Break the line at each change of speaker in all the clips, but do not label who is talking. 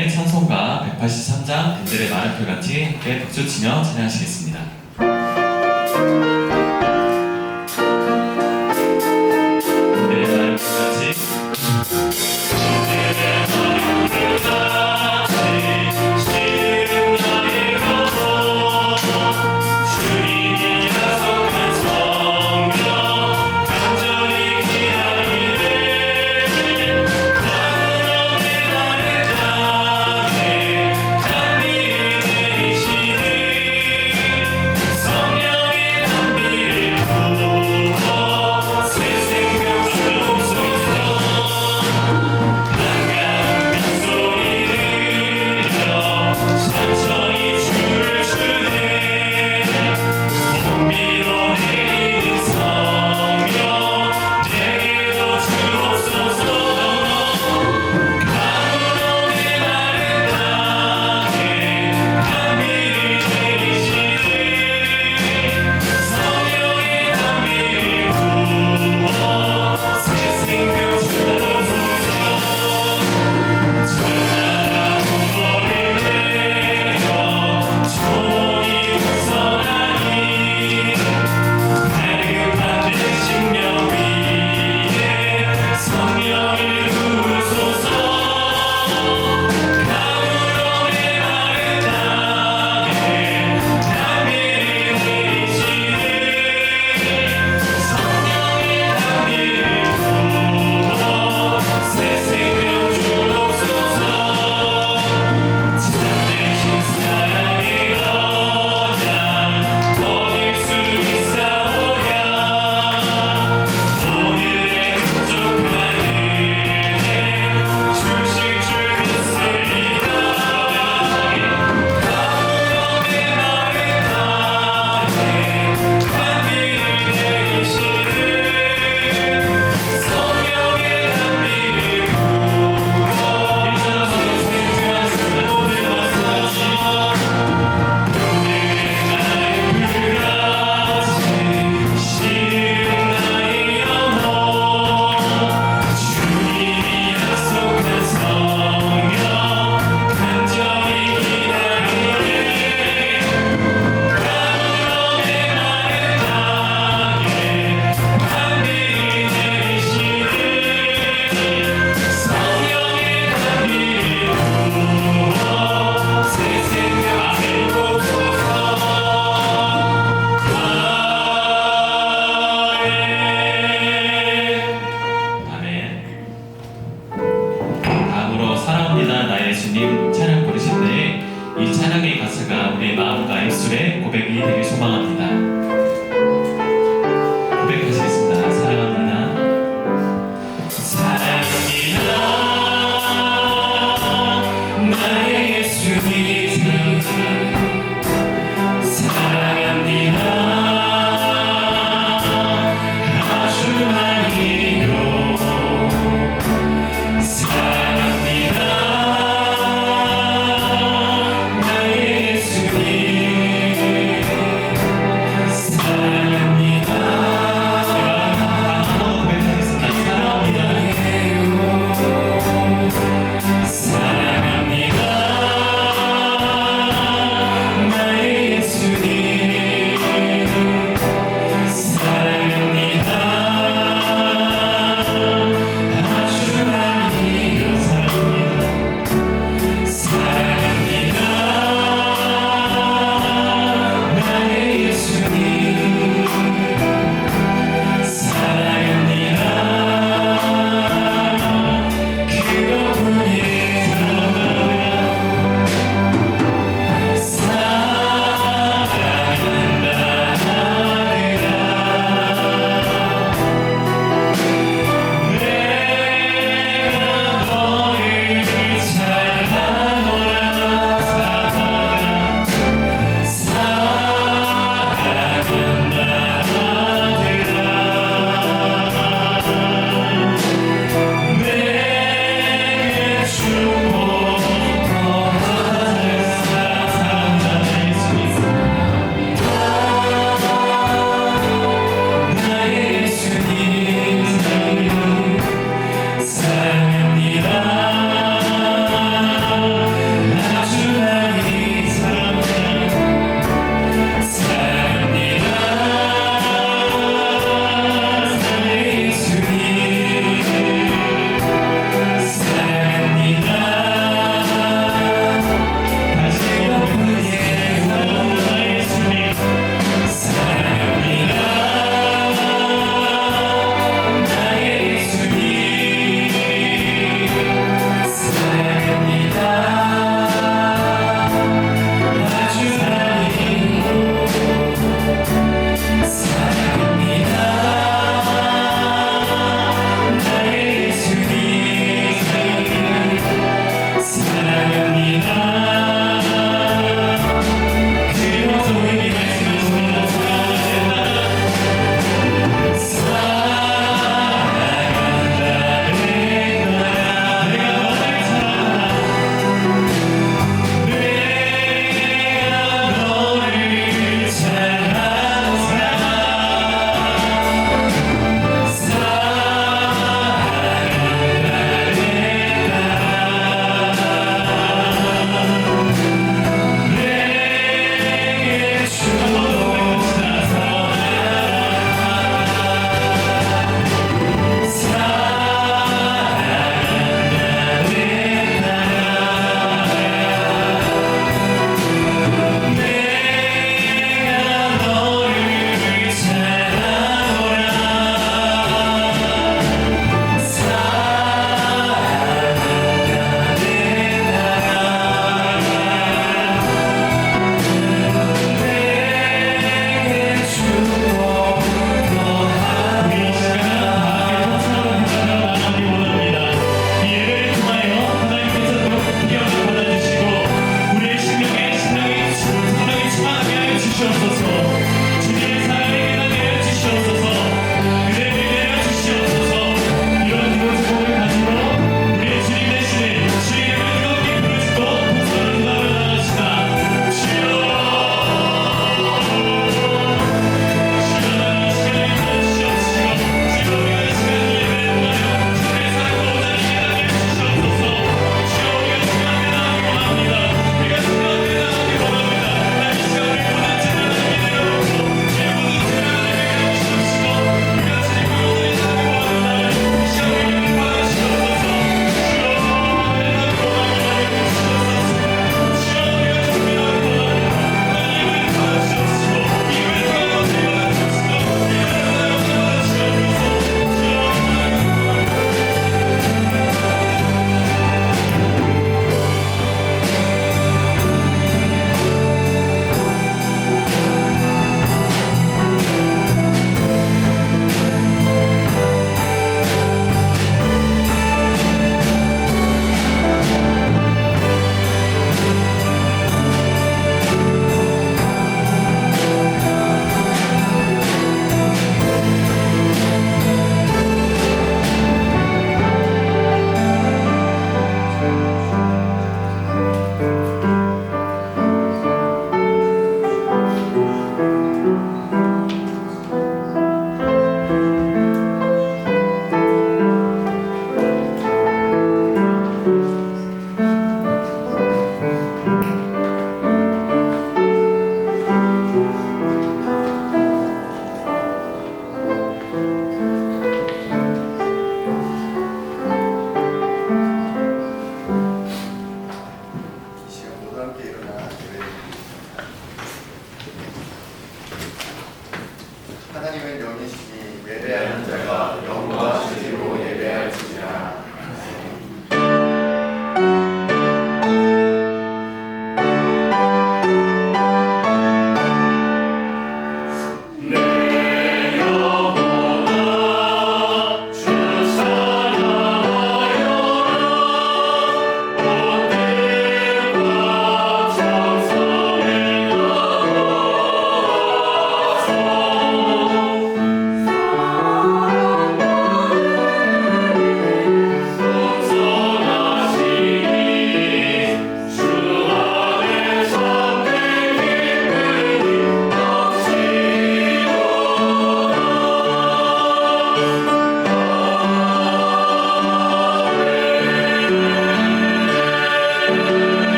함께 찬송가 183장 그들의 마른 풀같이 함께 박수치며 찬양하시겠습니다. 그들의 마른 풀같이 예수님 찬양 부르실 때 이 찬양의 가사가 우리의 마음과 입술의 고백이 되길 소망합니다. 고백하시겠습니다. 사랑합니다. 사랑합니다. 나의 예수님 사랑합니다. 아주 많이요 사랑합니다. 사랑합니다.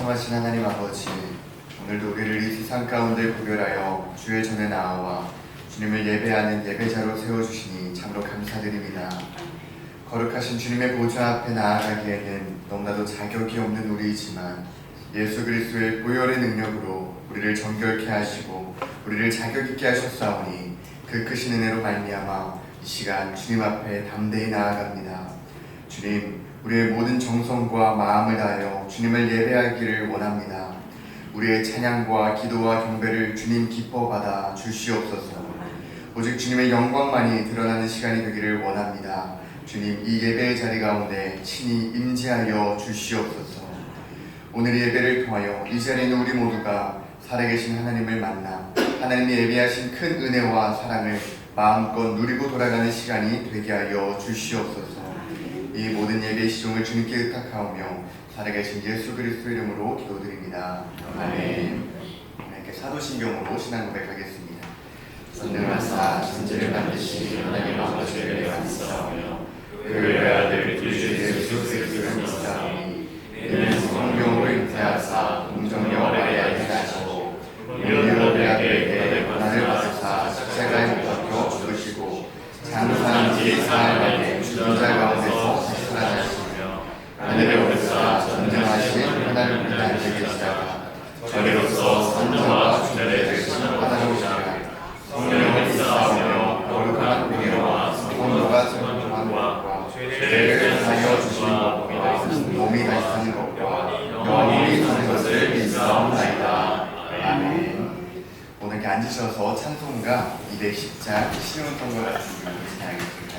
풍성하신 하나님 아버지, 오늘도 우리를 이 세상 가운데 구별하여 주의 전에 나아와 주님을 예배하는 예배자로 세워주시니 참으로 감사드립니다. 거룩하신 주님의 보좌 앞에 나아가기에는 너무나도 자격이 없는 우리이지만 예수 그리스도의 보혈의 능력으로 우리를 정결케 하시고 우리를 자격 있게 하셨사오니 그 크신 은혜로 말미암아 이 시간 주님 앞에 담대히 나아갑니다. 주님, 우리의 모든 정성과 마음을 다하여 주님을 예배하기를 원합니다. 우리의 찬양과 기도와 경배를 주님 기뻐 받아 주시옵소서. 오직 주님의 영광만이 드러나는 시간이 되기를 원합니다. 주님, 이 예배의 자리 가운데 친히 임재하여 주시옵소서. 오늘 예배를 통하여 이 자리에 있는 우리 모두가 살아계신 하나님을 만나 하나님이 예비하신 큰 은혜와 사랑을 마음껏 누리고 돌아가는 시간이 되게 하여 주시옵소서. 이 모든 예배의 시종을 주님께 의탁하오며 살아계신 예수 그리스도 이름으로 기도드립니다. 아멘. 이렇게 사도신경으로 신앙 고백하겠습니다. 전능하사 천지를 만드신 하나님 아버지를 감사하며 그의 외아들 우리 주 예수 그리스도를 믿사오니 이는 성령으로 잉태하사 공정녀 마리아에 태어나시고 유대인에게 고난을 받으사 십자가에 못 박혀 죽으시고 장사한 지 사흘 만에 죽은 자 가운데서 다시 살아나시며 하늘에 오르사 전능하신 하나님 우리 안에 계시다가 저리로서 선자와 주자들을 하나로우시라. 성령을 믿사오며 거룩한 공예와 성도가 전통한 것과 죄를 사하여 주시는 것과 몸이 다시 사는 것과 영원히 사는 것을 믿사옵나이다. 아멘. 오늘 이렇게 앉으셔서 찬송가 210장 쉬운 선거 같은 분을 진행하겠습니다.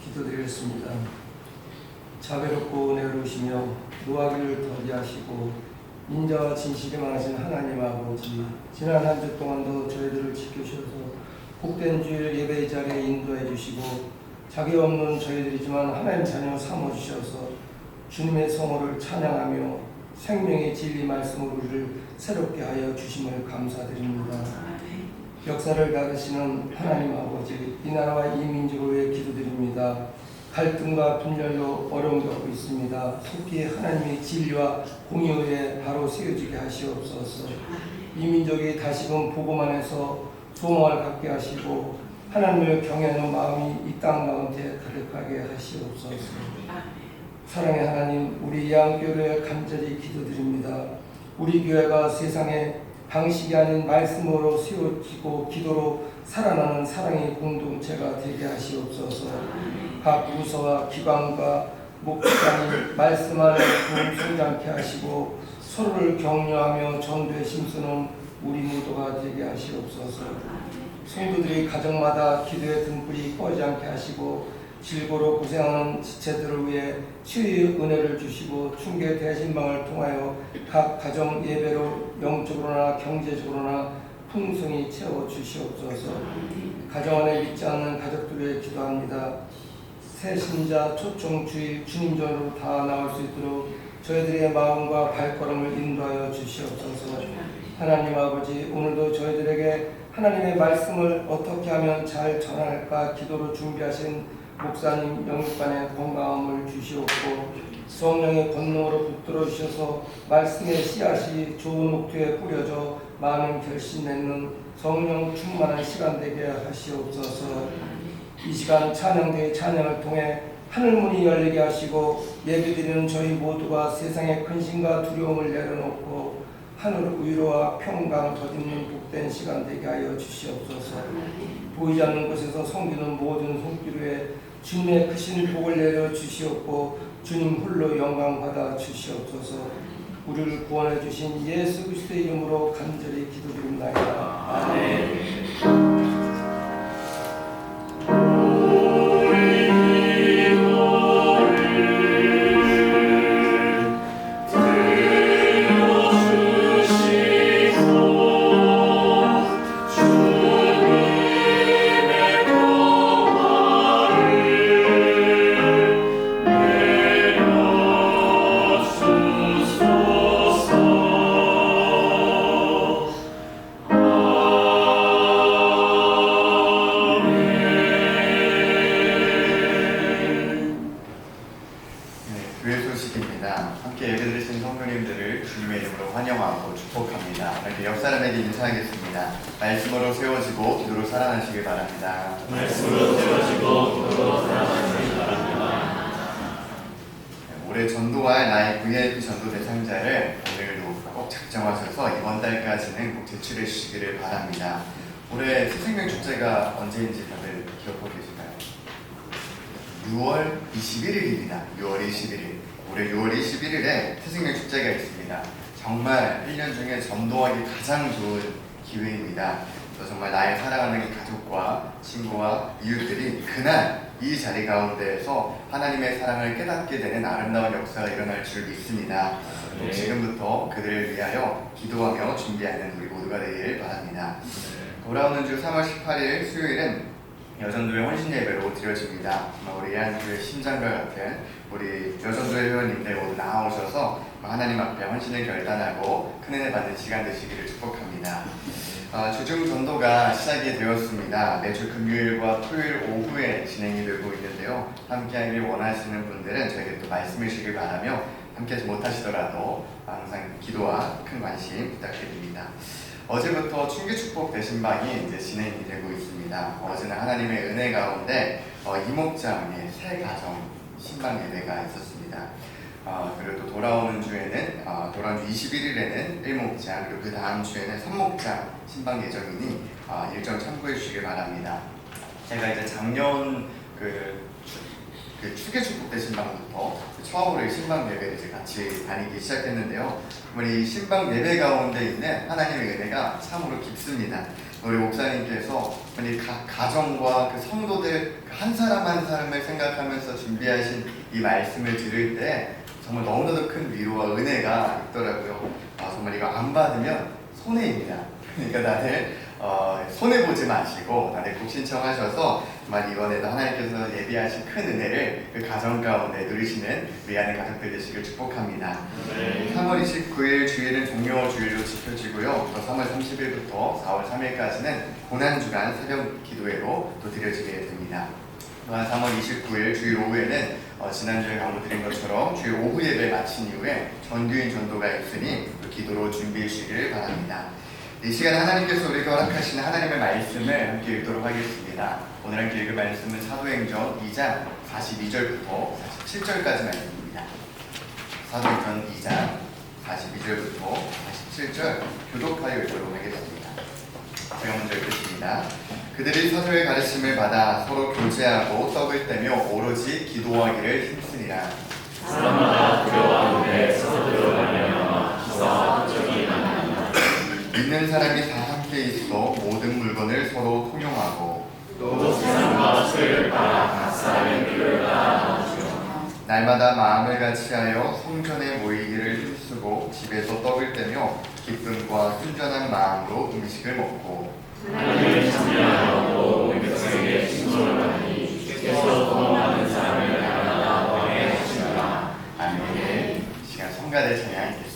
기도드리겠습니다. 자비롭고 은혜로우시며 노하기를 더디하시고 인자와 진실이 많으신 하나님 아버지, 지난 한 주 동안도 저희들을 지켜주셔서 복된 주일 예배의 자리에 인도해 주시고 자기 없는 저희들이지만 하나님 자녀 삼아주셔서 주님의 성호를 찬양하며 생명의 진리 말씀으로 우리를 새롭게 하여 주심을 감사드립니다. 역사를 다루시는 하나님 아버지, 이 나라와 이 민족을 위해 기도드립니다. 갈등과 분열로 어려움 겪고 있습니다. 속히 하나님의 진리와 공의에 바로 세워지게 하시옵소서. 이 민족이 다시금 복음 안에서 소망을 갖게 하시고 하나님을 경외하는 마음이 이 땅 가운데 가득하게 하시옵소서. 사랑의 하나님, 우리 예안교회에 간절히 기도드립니다. 우리 교회가 세상에 방식이 아닌 말씀으로 세워지고 기도로 살아나는 사랑의 공동체가 되게 하시옵소서. 각 부서와 기관과 목장이 말씀 안에 성장케 하시고 서로를 격려하며 전도에 힘쓰는 우리 모두가 되게 하시옵소서. 성도들이 가정마다 기도의 등불이 꺼지지 않게 하시고 질고로 고생하는 지체들을 위해 치유의 은혜를 주시고 충계 대신방을 통하여 각 가정 예배로 영적으로나 경제적으로나 풍성히 채워 주시옵소서. 가정 안에 믿지 않는 가족들을 위해 기도합니다. 새 신자 초청 주일 주님 전으로 다 나올 수 있도록 저희들의 마음과 발걸음을 인도하여 주시옵소서. 하나님 아버지, 오늘도 저희들에게 하나님의 말씀을 어떻게 하면 잘 전할까 기도로 준비하신 목사님 영육간의 건강함을 주시옵고 성령의 권능으로 붙들어 주셔서 말씀의 씨앗이 좋은 옥토에 뿌려져 많은 결심 맺는 성령 충만한 시간 되게 하시옵소서. 이 시간 찬양대의 찬양을 통해 하늘문이 열리게 하시고 예배드리는 저희 모두가 세상의 근심과 두려움을 내려놓고 하늘 위로와 평강 덧입는 복된 시간 되게 하여 주시옵소서. 보이지 않는 곳에서 섬기는 모든 손길에 주님의 크신 복을 내려 주시옵고 주님 홀로 영광 받아 주시옵소서. 우리를 구원해 주신 예수 그리스도의 이름으로 간절히 기도드립니다. 아멘.
함께 예배드리신 성도님들을 주님의 이름으로 환영하고 축복합니다. 이렇게 옆 사람에게 인사하겠습니다. 말씀으로 세워지고 기도로 살아나시길 바랍니다.
말씀으로 세워지고 기도로 살아나시길 바랍니다.
올해 전도할 나의 VIP 전도 대상자를 오늘도 꼭 작정하셔서 이번 달까지는 꼭 제출해 주시기를 바랍니다. 올해 새생명 축제가 언제인지 다들 기억하고 계실까요? 6월 21일입니다. 6월 21일. 올해 6월 21일에 새생명 축제가 있습니다. 정말 1년 중에 전도하기 가장 좋은 기회입니다. 또 정말 나의 사랑하는 가족과 친구와 이웃들이 그날 이 자리 가운데에서 하나님의 사랑을 깨닫게 되는 아름다운 역사가 일어날 줄 믿습니다. 또 지금부터 그들을 위하여 기도하며 준비하는 우리 모두가 되길 바랍니다. 돌아오는 주 3월 18일 수요일은 여전도의 헌신예배로 드려집니다. 우리 예안교회 심장과 같은 우리 여전도의 회원님들 모두 나오셔서 하나님 앞에 헌신을 결단하고 큰 은혜 받는 시간 되시기를 축복합니다. 주중 전도가 시작이 되었습니다. 매주 금요일과 토요일 오후에 진행이 되고 있는데요. 함께하길 원하시는 분들은 저에게 또 말씀해 주시길 바라며 함께하지 못하시더라도 항상 기도와 큰 관심 부탁드립니다. 어제부터 충기축복 대신방이 이제 진행이 되고 있습니다. 어제는 하나님의 은혜 가운데 이목장의 새 가정 신방 예배가 있었습니다. 그리고 또 돌아오는 주에는 돌아오는 주 21일에는 1목장, 그리고 그 다음 주에는 3목장 신방 예정이니 일정 참고해 주시길 바랍니다. 제가 이제 작년 그 축계축복 대신방부터 처음으로 신방 예배를 이제 같이 다니기 시작했는데요. 이 신방 예배 가운데 있는 하나님의 은혜가 참으로 깊습니다. 우리 목사님께서 각 가정과 그 성도들 한 사람 한 사람을 생각하면서 준비하신 이 말씀을 들을 때 정말 너무나도 큰 위로와 은혜가 있더라고요. 정말 이거 안 받으면 손해입니다. 그러니까 다들 손해 보지 마시고 다들 꼭 신청하셔서 정말 이번에도 하나님께서 예비하신 큰 은혜를 그 가정 가운데 누리시는 위하는 가족들 되시길 축복합니다. 3월 29일 주일은 종료 주일로 지켜지고요. 또 3월 30일부터 4월 3일까지는 고난주간 새벽 기도회로 또 드려지게 됩니다. 또한 3월 29일 주일 오후에는 지난주에 강조드린 것처럼 주일 오후 예배 마친 이후에 전교인 전도가 있으니 그 기도로 준비해 주시기를 바랍니다. 이 시간에 하나님께서 우리에게 허락하시는 하나님의 말씀을 함께 읽도록 하겠습니다. 오늘 함께 읽을 말씀은 사도행전 2장 42절부터 47절까지 말씀입니다. 사도행전 2장 42절부터 47절 교독하여 읽도록 하겠습니다. 제가 먼저 읽겠습니다. 그들이 사도의 가르침을 받아 서로 교제하고 떡을 떼며 오로지 기도하기를 힘쓰니라.
사람마다 두려워하는데 서로 들어가며 기사와 한쪽이 많으니라.
믿는 사람이 다 함께 있어 모든 물건을 서로 통용하고
또 세상과 수요를 따라 각 사람의 필요를 따라 나누죠.
날마다 마음을 같이하여 성전에 모이기를 힘쓰고 집에서 떡을 떼며 기쁨과 순전한 마음으로 음식을 먹고
하나님을 찬양하고 백성에게 칭송을 하니 주께서 더 많은 사람을 날마다 구하게 하시노라.
아멘. 시간 성가대 찬양하겠습니다.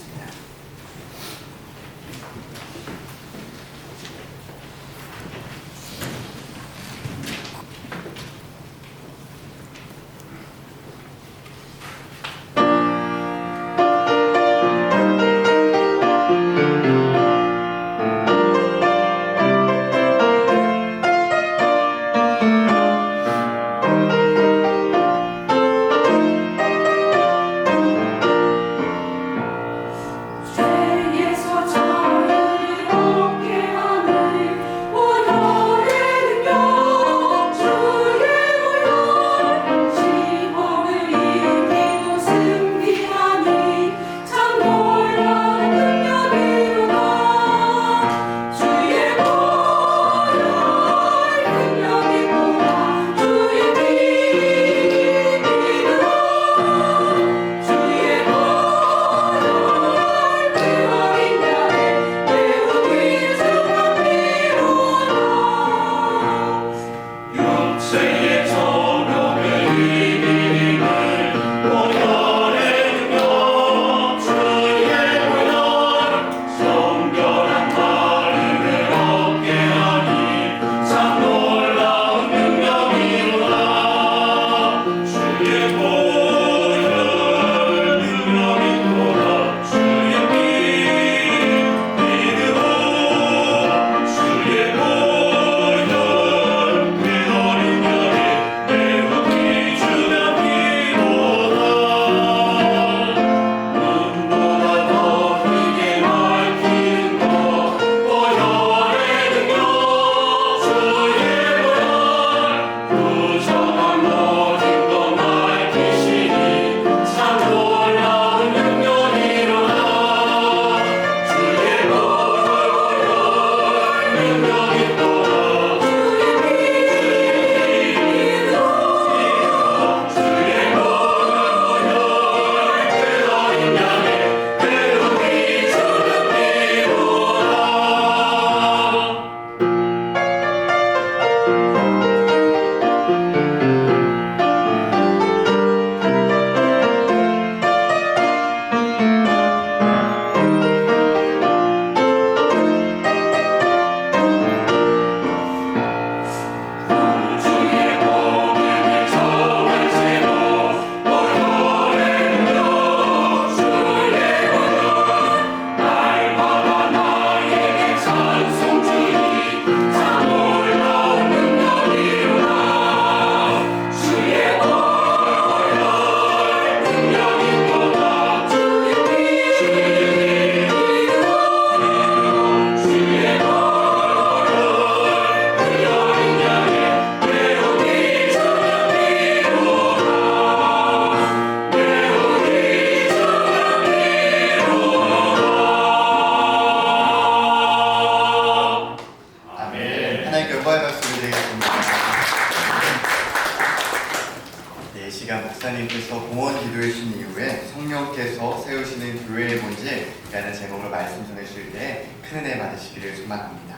주님께서 세우시는 교회의 문제라는 제목으로 말씀 전해주실 때 큰 은혜 받으시기를 소망합니다.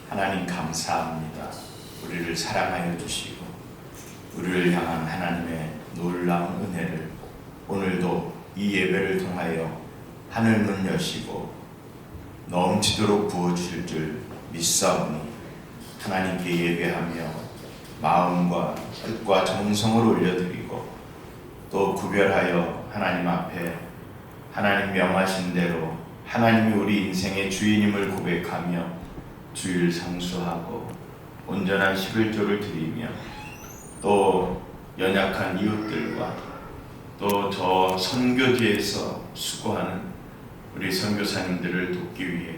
하나님 감사합니다. 우리를 사랑하여 주시고 우리를 향한 하나님의 놀라운 은혜를 오늘도 이 예배를 통하여 하늘문 여시고 넘치도록 부어주실 줄 믿사오니 하나님께 예배하며 마음과 뜻과 정성을 올려드리고 또 구별하여 하나님 앞에 하나님 명하신 대로 하나님이 우리 인생의 주인임을 고백하며 주일 상수하고 온전한 11조를 드리며 또 연약한 이웃들과 또 저 선교지에서 수고하는 우리 선교사님들을 돕기 위해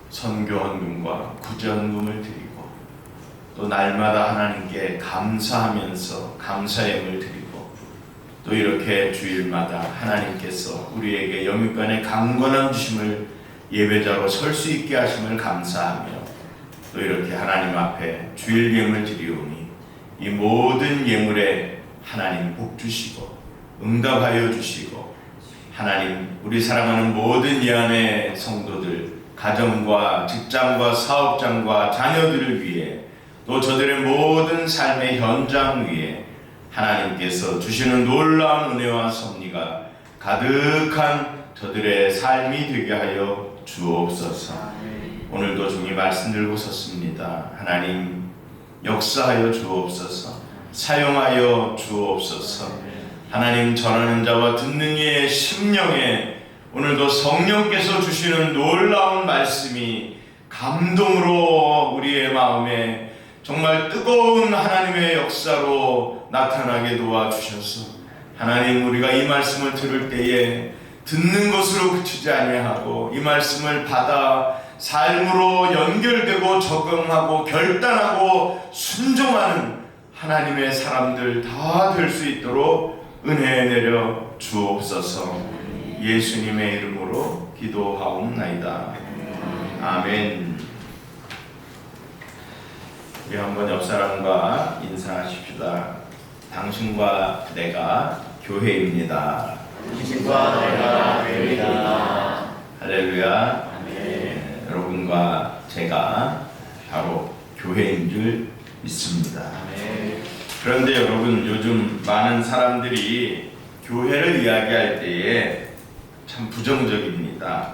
선교헌금과 구제헌금을 드리고 또 날마다 하나님께 감사하면서 감사예물 드리고 또 이렇게 주일마다 하나님께서 우리에게 영육간의 강건함 주심을 예배자로 설 수 있게 하심을 감사하며 또 이렇게 하나님 앞에 주일 예물 드리오니 이 모든 예물에 하나님 복 주시고 응답하여 주시고 하나님 우리 사랑하는 모든 이 안의 성도들 가정과 직장과 사업장과 자녀들을 위해 또 저들의 모든 삶의 현장 위에 하나님께서 주시는 놀라운 은혜와 섭리가 가득한 저들의 삶이 되게 하여 주옵소서. 오늘도 종이 말씀 들고 섰습니다. 하나님 역사하여 주옵소서. 사용하여 주옵소서. 하나님 전하는 자와 듣는 이의 심령에 오늘도 성령께서 주시는 놀라운 말씀이 감동으로 우리의 마음에 정말 뜨거운 하나님의 역사로 나타나게 도와주셔서 하나님 우리가 이 말씀을 들을 때에 듣는 것으로 그치지 아니하고 이 말씀을 받아 삶으로 연결되고 적응하고 결단하고 순종하는 하나님의 사람들 다 될 수 있도록 은혜 내려 주옵소서. 예수님의 이름으로 기도하옵나이다. 아멘. 우리 한번 옆 사람과 인사하십시다. 당신과 내가 교회입니다.
당신과 내가 교회입니다.
할렐루야. 아멘. 여러분과 제가 바로 교회인 줄 믿습니다.
아멘.
그런데 여러분 요즘 많은 사람들이 교회를 이야기할 때에 참 부정적입니다.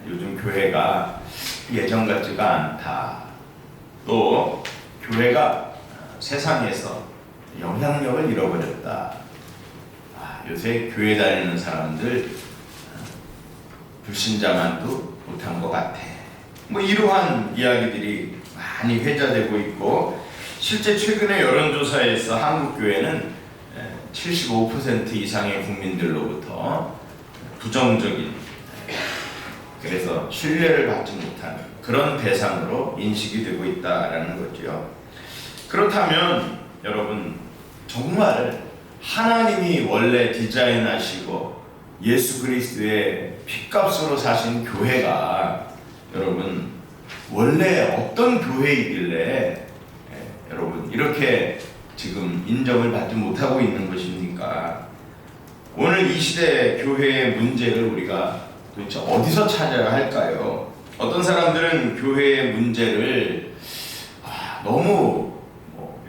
요즘 교회가 예전 같지가 않다. 또 교회가 세상에서 영향력을 잃어버렸다. 요새 교회 다니는 사람들 불신자만도 못한 것 같아. 뭐 이러한 이야기들이 많이 회자되고 있고 실제 최근의 여론조사에서 한국교회는 75% 이상의 국민들로부터 부정적인 그래서 신뢰를 받지 못하는 그런 대상으로 인식이 되고 있다라는 거죠. 그렇다면 여러분 정말 하나님이 원래 디자인하시고 예수 그리스도의 핏값으로 사신 교회가 여러분 원래 어떤 교회이길래 여러분 이렇게 지금 인정을 받지 못하고 있는 것입니까? 오늘 이 시대 교회의 문제를 우리가 도대체 어디서 찾아야 할까요? 어떤 사람들은 교회의 문제를 너무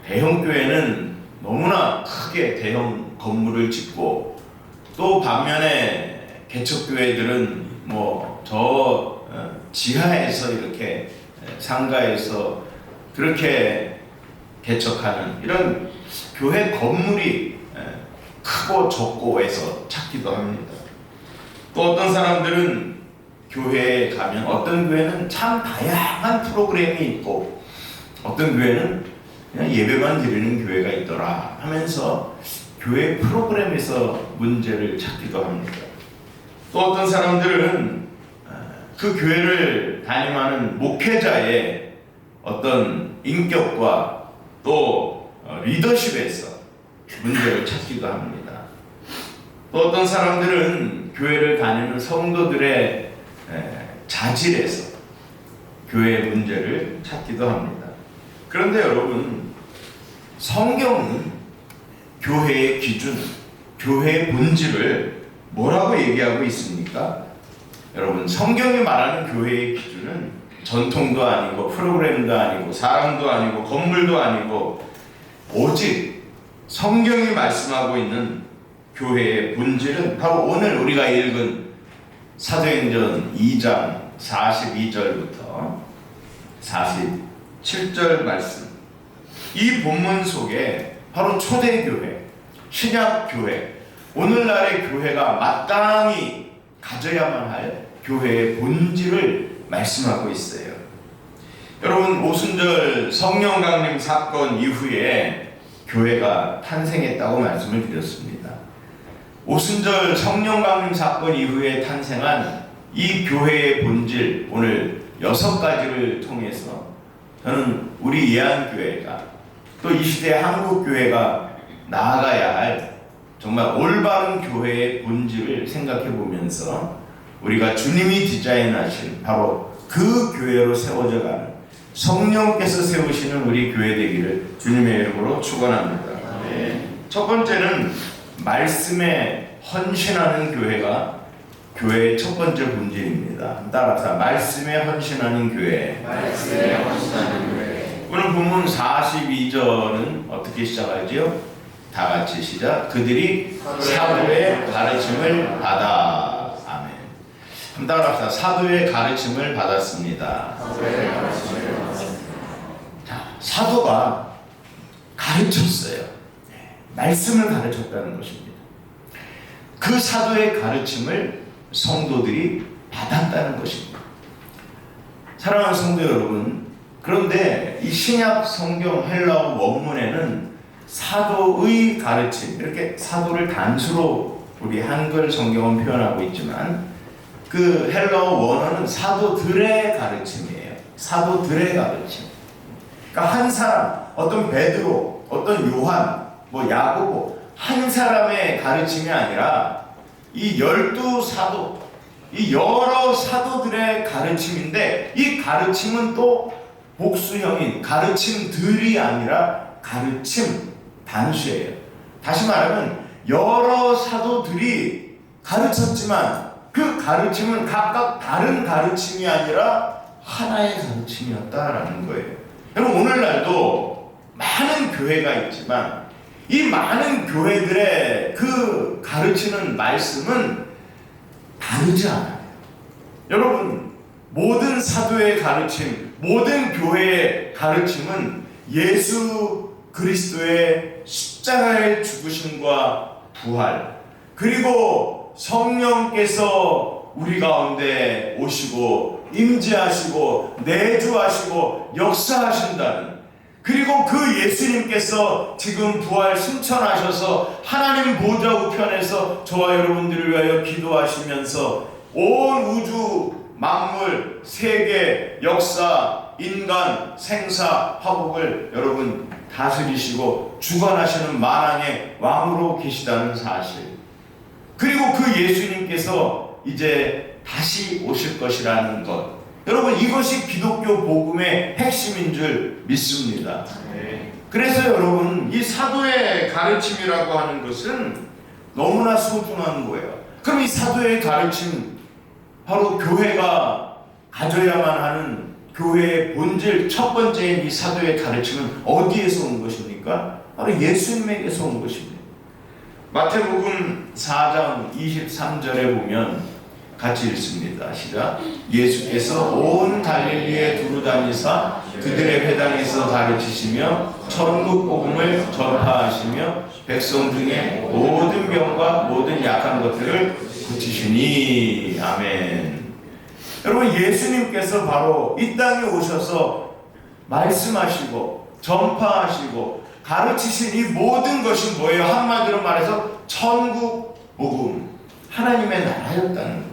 대형 교회는 너무나 크게 대형 건물을 짓고 또 반면에 개척교회들은 저 지하에서 이렇게 상가에서 그렇게 개척하는 이런 교회 건물이 크고 적고 해서 찾기도 합니다. 또 어떤 사람들은 교회에 가면 어떤 교회는 참 다양한 프로그램이 있고 어떤 교회는 그냥 예배만 드리는 교회가 있더라 하면서 교회 프로그램에서 문제를 찾기도 합니다. 또 어떤 사람들은 그 교회를 담임하는 목회자의 어떤 인격과 또 리더십에서 문제를 찾기도 합니다. 또 어떤 사람들은 교회를 다니는 성도들의 자질에서 교회의 문제를 찾기도 합니다. 그런데 여러분
성경은 교회의 기준, 교회의 본질을 뭐라고 얘기하고 있습니까? 여러분, 성경이 말하는 교회의 기준은 전통도 아니고 프로그램도 아니고 사람도 아니고 건물도 아니고 오직 성경이 말씀하고 있는 교회의 본질은 바로 오늘 우리가 읽은 사도행전 2장 42절부터 47절 말씀, 이 본문 속에 바로 초대교회, 신약교회, 오늘날의 교회가 마땅히 가져야만 할 교회의 본질을 말씀하고 있어요. 여러분, 오순절 성령 강림 사건 이후에 교회가 탄생했다고 말씀을 드렸습니다. 오순절 성령 강림 사건 이후에 탄생한 이 교회의 본질, 오늘 6가지를 통해서 저는 우리 예안교회가 또 이 시대 한국교회가 나아가야 할 정말 올바른 교회의 본질을 생각해 보면서 우리가 주님이 디자인하신 바로 그 교회로 세워져 가는 성령께서 세우시는 우리 교회 되기를 주님의 이름으로 축원합니다. 첫 번째는 말씀에 헌신하는 교회가 교회의 첫 번째 본질입니다. 따라서 말씀에 헌신하는 교회.
말씀에 헌신하는 교회.
오늘 본문 42절은 어떻게 시작하죠? 다 같이 시작. 그들이 사도의 가르침을 받아. 아멘. 한번 따라합시다. 사도의 가르침을 받았습니다.
사도의 가르침을 받았습니다.
자, 사도가 가르쳤어요. 말씀을 가르쳤다는 것입니다. 그 사도의 가르침을 성도들이 받았다는 것입니다. 사랑하는 성도 여러분, 그런데 이 신약 성경 헬라어 원문에는 사도의 가르침, 이렇게 사도를 단수로 우리 한글 성경은 표현하고 있지만 그 헬라어 원어는 사도들의 가르침이에요. 사도들의 가르침. 그러니까 한 사람, 어떤 베드로, 어떤 요한, 야고보, 한 사람의 가르침이 아니라 이 12사도, 이 여러 사도들의 가르침인데 이 가르침은 또 복수형인 가르침들이 아니라 가르침 단수예요. 다시 말하면 여러 사도들이 가르쳤지만 그 가르침은 각각 다른 가르침이 아니라 하나의 가르침이었다라는 거예요. 여러분, 오늘날도 많은 교회가 있지만 이 많은 교회들의 그 가르치는 말씀은 다르지 않아요. 여러분, 모든 사도의 가르침, 모든 교회의 가르침은 예수 그리스도의 십자가의 죽으심과 부활, 그리고 성령께서 우리 가운데 오시고 임재하시고 내주하시고 역사하신다는, 그리고 그 예수님께서 지금 부활 승천하셔서 하나님 보좌 우편에서 저와 여러분들을 위하여 기도하시면서 온 우주 만물, 세계, 역사, 인간, 생사, 화복을 여러분 다스리시고 주관하시는 만왕의 왕으로 계시다는 사실, 그리고 그 예수님께서 이제 다시 오실 것이라는 것, 여러분, 이것이 기독교 복음의 핵심인 줄 믿습니다. 그래서 여러분, 이 사도의 가르침이라고 하는 것은 너무나 소중한 거예요. 그럼 이 사도의 가르침, 바로 교회가 가져야만 하는 교회의 본질, 첫 번째인 이 사도의 가르침은 어디에서 온 것입니까? 바로 예수님에게서 온 것입니다. 마태복음 4장 23절에 보면 같이 읽습니다. 시작. 예수께서 온 갈릴리에 두루 다니사 그들의 회당에서 가르치시며 천국 복음을 전파하시며 백성 중에 모든 병과 모든 약한 것들을 고치시니. 아멘. 여러분, 예수님께서 바로 이 땅에 오셔서 말씀하시고 전파하시고 가르치신 이 모든 것이 뭐예요? 한마디로 말해서 천국 복음, 하나님의 나라였다는 거예요.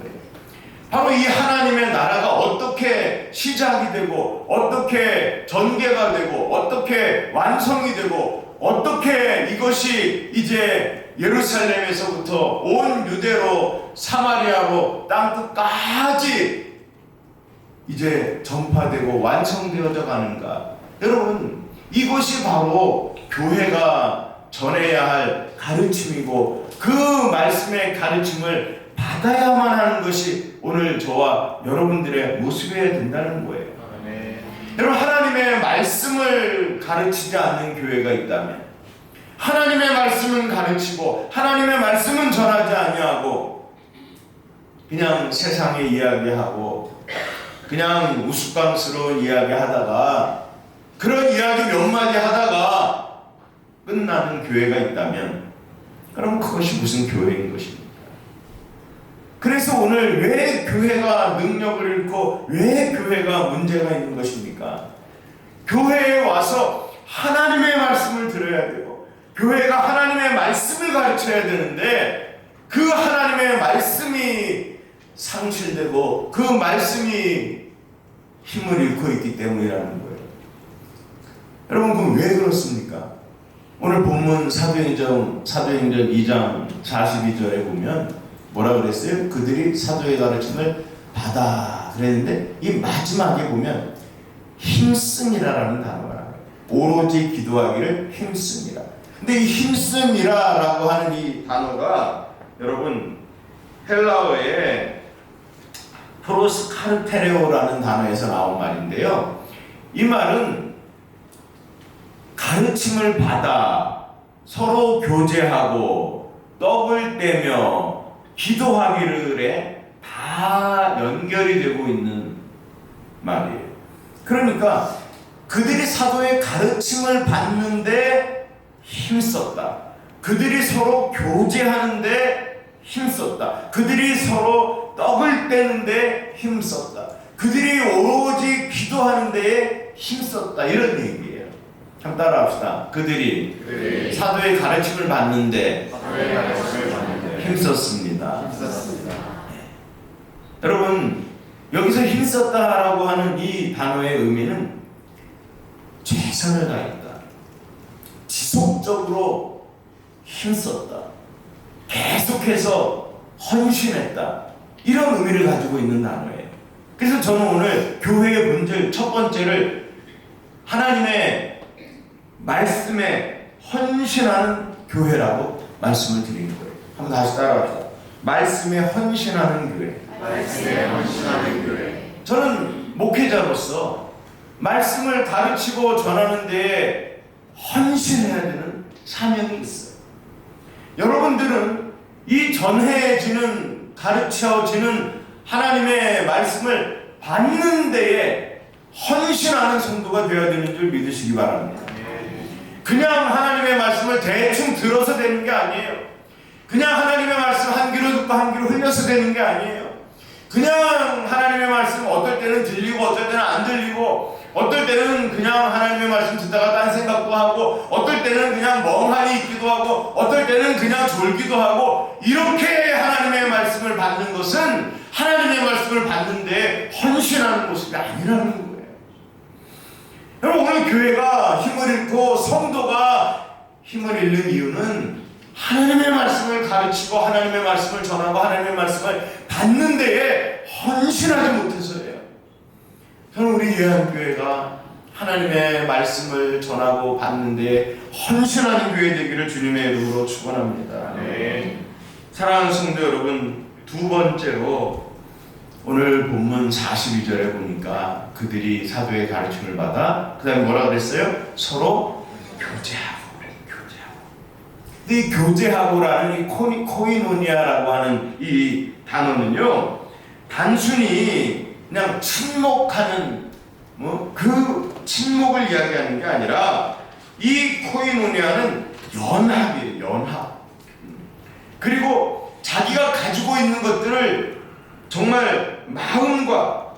바로 이 하나님의 나라가 어떻게 시작이 되고 어떻게 전개가 되고 어떻게 완성이 되고 어떻게 이것이 이제 예루살렘에서부터 온 유대로 사마리아로 땅끝까지 이제 전파되고 완성되어져 가는가. 여러분, 이것이 바로 교회가 전해야 할 가르침이고 그 말씀의 가르침을 받아야만 하는 것이 오늘 저와 여러분들의 모습이어야 된다는 거예요. 여러분, 하나님의 말씀을 가르치지 않는 교회가 있다면, 하나님의 말씀은 가르치고 하나님의 말씀은 전하지 아니하고 그냥 세상의 이야기하고 그냥 우스꽝스러운 이야기 하다가 그런 이야기 몇 마디 하다가 끝나는 교회가 있다면 그럼 그것이 무슨 교회인 것입니까? 그래서 오늘 왜 교회가 능력을 잃고 왜 교회가 문제가 있는 것입니까? 교회에 와서 하나님의 말씀을 들어야 되고 교회가 하나님의 말씀을 가르쳐야 되는데 그 하나님의 말씀이 상실되고 그 말씀이 힘을 잃고 있기 때문이라는 거예요. 여러분, 그럼 왜 그렇습니까? 오늘 본문 사도행전 2장 42절에 보면 뭐라 그랬어요? 그들이 사도의 가르침을 받아 그랬는데 이 마지막에 보면 힘쓰니라라는 단어가 나와요. 오로지 기도하기를 힘쓰니라. 근데 이 힘쓰니라라고 하는 이 단어가 여러분 헬라어의 프로스카르테레오라는 단어에서 나온 말인데요. 이 말은 가르침을 받아 서로 교제하고 떡을 떼며 기도하기를에 다 연결이 되고 있는 말이에요. 그러니까 그들이 사도의 가르침을 받는데 힘썼다. 그들이 서로 교제하는데 힘썼다. 그들이 서로 떡을 떼는데 힘썼다. 그들이 오로지 기도하는 데에 힘썼다. 이런 얘기예요. 한번 따라합시다. 그들이 사도의 가르침을 받는데 힘썼습니다. 여러분, 여기서 힘썼다라고 하는 이 단어의 의미는 최선을 다했다, 지속적으로 힘썼다, 계속해서 헌신했다, 이런 의미를 가지고 있는 단어예요. 그래서 저는 오늘 교회의 본질 첫 번째를 하나님의 말씀에 헌신하는 교회라고 말씀을 드리는 거예요. 한번 다시 따라합시다. 말씀에 헌신하는 교회.
말씀에 헌신하는 교회.
저는 목회자로서 말씀을 가르치고 전하는 데에 헌신해야 되는 사명이 있어요. 여러분들은 이 전해지는 가르쳐지는 하나님의 말씀을 받는 데에 헌신하는 성도가 되어야 되는 줄 믿으시기 바랍니다. 그냥 하나님의 말씀을 대충 들어서 되는 게 아니에요. 그냥 하나님의 말씀 한 귀로 듣고 한 귀로 흘려서 되는 게 아니에요. 그냥 하나님의 말씀 어떨 때는 들리고 어떨 때는 안 들리고 어떨 때는 그냥 하나님의 말씀 듣다가 딴 생각도 하고 어떨 때는 그냥 멍하니 있기도 하고 어떨 때는 그냥 졸기도 하고 이렇게 하나님의 말씀을 받는 것은 하나님의 말씀을 받는데 헌신하는 모습이 아니라는 거예요. 여러분, 오늘 교회가 힘을 잃고 성도가 힘을 잃는 이유는 하나님의 말씀을 가르치고 하나님의 말씀을 전하고 하나님의 말씀을 받는 데에 헌신하지 못해서예요. 저는 우리 예한교회가 하나님의 말씀을 전하고 받는 데에 헌신하는 교회 되기를 주님의 이름으로 축원합니다.
네.
사랑하는 성도 여러분, 두 번째로 오늘 본문 42절에 보니까 그들이 사도의 가르침을 받아 그 다음에 뭐라 그랬어요? 서로 교제하고. 근데 이 교제하고라는 이 코이노니아라고 하는 이 단어는요, 단순히 그냥 침묵하는 그 침묵을 이야기하는 게 아니라 이 코이노니아는 연합이에요. 연합. 그리고 자기가 가지고 있는 것들을 정말 마음과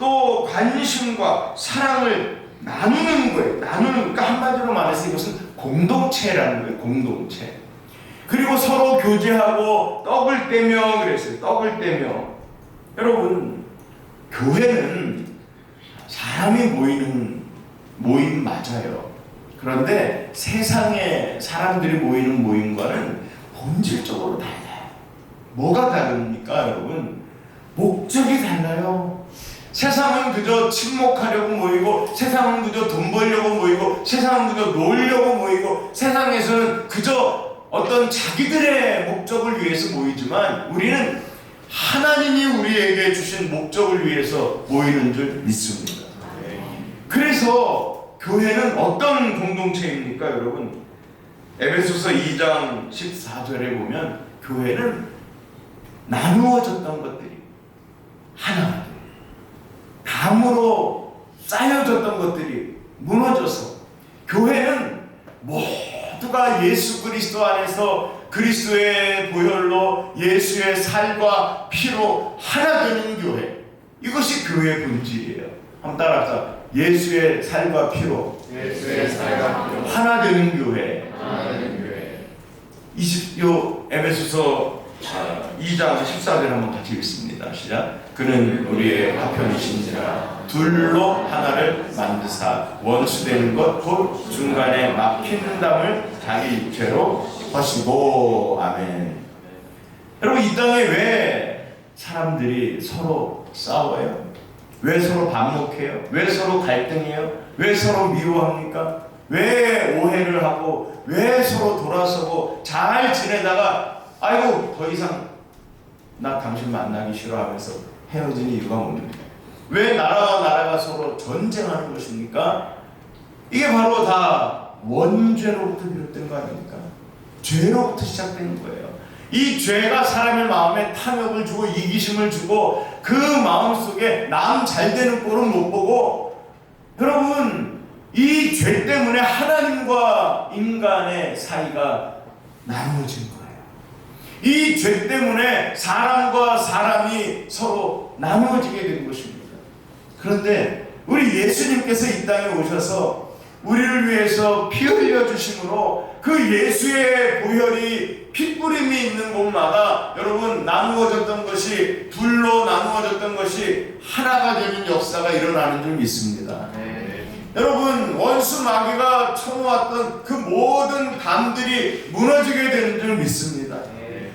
또 관심과 사랑을 나누는 거예요. 그러니까 한마디로 말해서 이것은 공동체라는 거예요. 공동체. 그리고 서로 교제하고 떡을 떼며 그랬어요. 떡을 떼며. 여러분, 교회는 사람이 모이는 모임 맞아요. 그런데 세상에 사람들이 모이는 모임과는 본질적으로 달라요. 뭐가 다릅니까, 여러분? 목적이 달라요. 세상은 그저 침묵하려고 모이고, 세상은 그저 돈 벌려고 모이고, 세상은 그저 놀려고 모이고, 세상에서는 그저 어떤 자기들의 목적을 위해서 모이지만 우리는 하나님이 우리에게 주신 목적을 위해서 모이는 줄 믿습니다. 그래서 교회는 어떤 공동체입니까, 여러분? 에베소서 2장 14절에 보면 교회는 나누어졌던 것들이 하나, 담으로 쌓여졌던 것들이 무너져서 교회는 모두가 예수 그리스도 안에서 그리스도의 보혈로 예수의 살과 피로 하나 되는 교회, 이것이 교회의 본질이에요. 한번 따라합시다. 예수의 살과 피로
예수의 살과 피로
하나 되는 교회.
하나 되는 교회.
에베소서 2장 14절 한번 같이 읽습니다. 시작. 그는 우리의 화편이신지라 둘로 하나를 만드사 원수되는 것 곧 중간에 막히는 담을 자기 육체로 하시고. 아멘. 여러분, 이 땅에 왜 사람들이 서로 싸워요? 왜 서로 반목해요? 왜 서로 갈등해요? 왜 서로 미워합니까? 왜 오해를 하고, 왜 서로 돌아서고 잘 지내다가 아이고 더 이상 나 당신 만나기 싫어하면서 헤어지는 이유가 뭡니까? 왜 나라와 나라가 서로 전쟁하는 것입니까? 이게 바로 다 원죄로부터 비롯된 거 아닙니까? 죄로부터 시작된 거예요. 이 죄가 사람의 마음에 탐욕을 주고 이기심을 주고 그 마음속에 남 잘되는 꼴은 못 보고, 여러분, 이 죄 때문에 하나님과 인간의 사이가 나누어진 거예요. 이 죄 때문에 사람과 사람이 서로 나누어지게 된 것입니다. 그런데 우리 예수님께서 이 땅에 오셔서 우리를 위해서 피 흘려 주심으로 그 예수의 보혈이 핏부림이 있는 곳마다 여러분 나누어졌던 것이, 둘로 나누어졌던 것이 하나가 되는 역사가 일어나는 줄 믿습니다. 여러분, 원수 마귀가 쳐놓았던 그 모든 담들이 무너지게 되는 줄 믿습니다.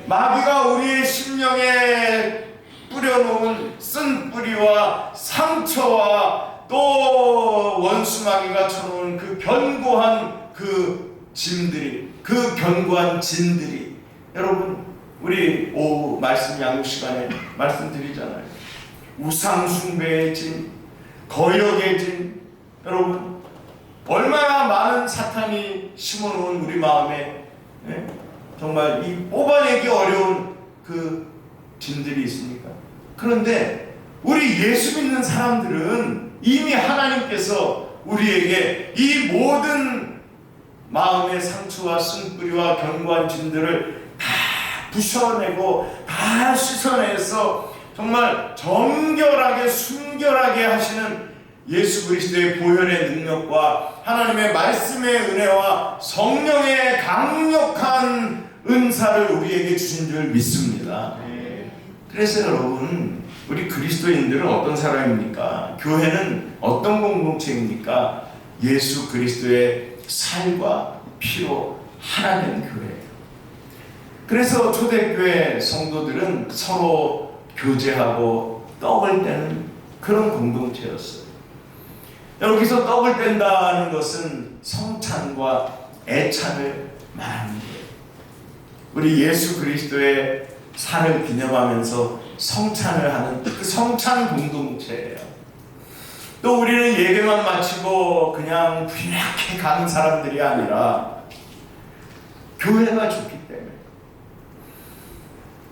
마귀가 우리의 심령에 뿌려놓은 쓴 뿌리와 상처와 또 원수 마귀가 쳐놓은 그 견고한 그 짐들이, 그 견고한 진들이, 여러분, 우리 오후 말씀 양육 시간에 말씀드리잖아요. 우상 숭배의 진, 거역의 진, 여러분, 얼마나 많은 사탄이 심어놓은 우리 마음에 정말 이 뽑아내기 어려운 그 진들이 있습니까? 그런데 우리 예수 믿는 사람들은 이미 하나님께서 우리에게 이 모든 마음의 상처와 쓴뿌리와 견고한 진들을 다 부셔내고 다 씻어내서 정말 정결하게 순결하게 하시는 예수 그리스도의 보혈의 능력과 하나님의 말씀의 은혜와 성령의 강력한 은사를 우리에게 주신 줄 믿습니다. 그래서 여러분, 우리 그리스도인들은 어떤 사람입니까? 교회는 어떤 공동체입니까? 예수 그리스도의 살과 피로 하나 된 교회예요. 그래서 초대교회 성도들은 서로 교제하고 떡을 떼는 그런 공동체였어요. 여기서 떡을 뗀다는 것은 성찬과 애찬을 말하는 거예요. 우리 예수 그리스도의 살을 기념하면서 성찬을 하는 그 성찬 공동체예요. 또 우리는 예배만 마치고 그냥 그렇게 가는 사람들이 아니라 교회가 좋기 때문에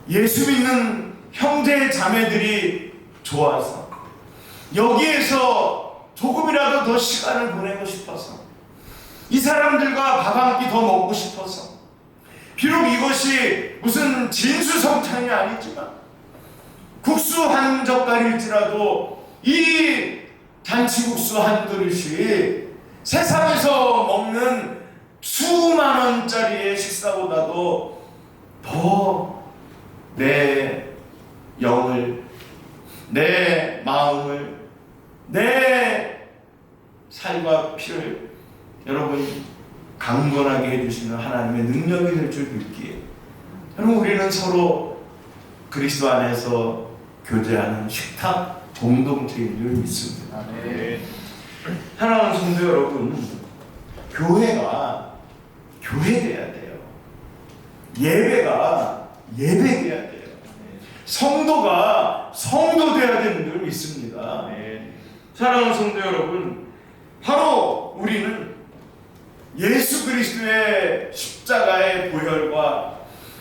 예수 믿는 형제 자매들이 좋아서 여기에서 조금이라도 더 시간을 보내고 싶어서, 이 사람들과 밥 한 끼 더 먹고 싶어서, 비록 이것이 무슨 진수성찬이 아니지만 국수 한 젓갈일지라도 이 잔치국수 한 그릇이 세상에서 먹는 수만 원짜리의 식사보다도 더 내 영을, 내 마음을, 내 살과 피를 여러분 강건하게 해주시는 하나님의 능력이 될 줄 믿기에, 여러분, 우리는 서로 그리스도 안에서 교제하는 식탁, 공동체인 줄 믿습니다.
아멘.
사랑하는 성도 여러분, 교회가 교회돼야 돼요. 예배가 예배돼야 돼요. 성도가 성도돼야 되는 줄 믿습니다.
아멘.
사랑하는 성도 여러분, 바로 우리는 예수 그리스도의 십자가의 보혈과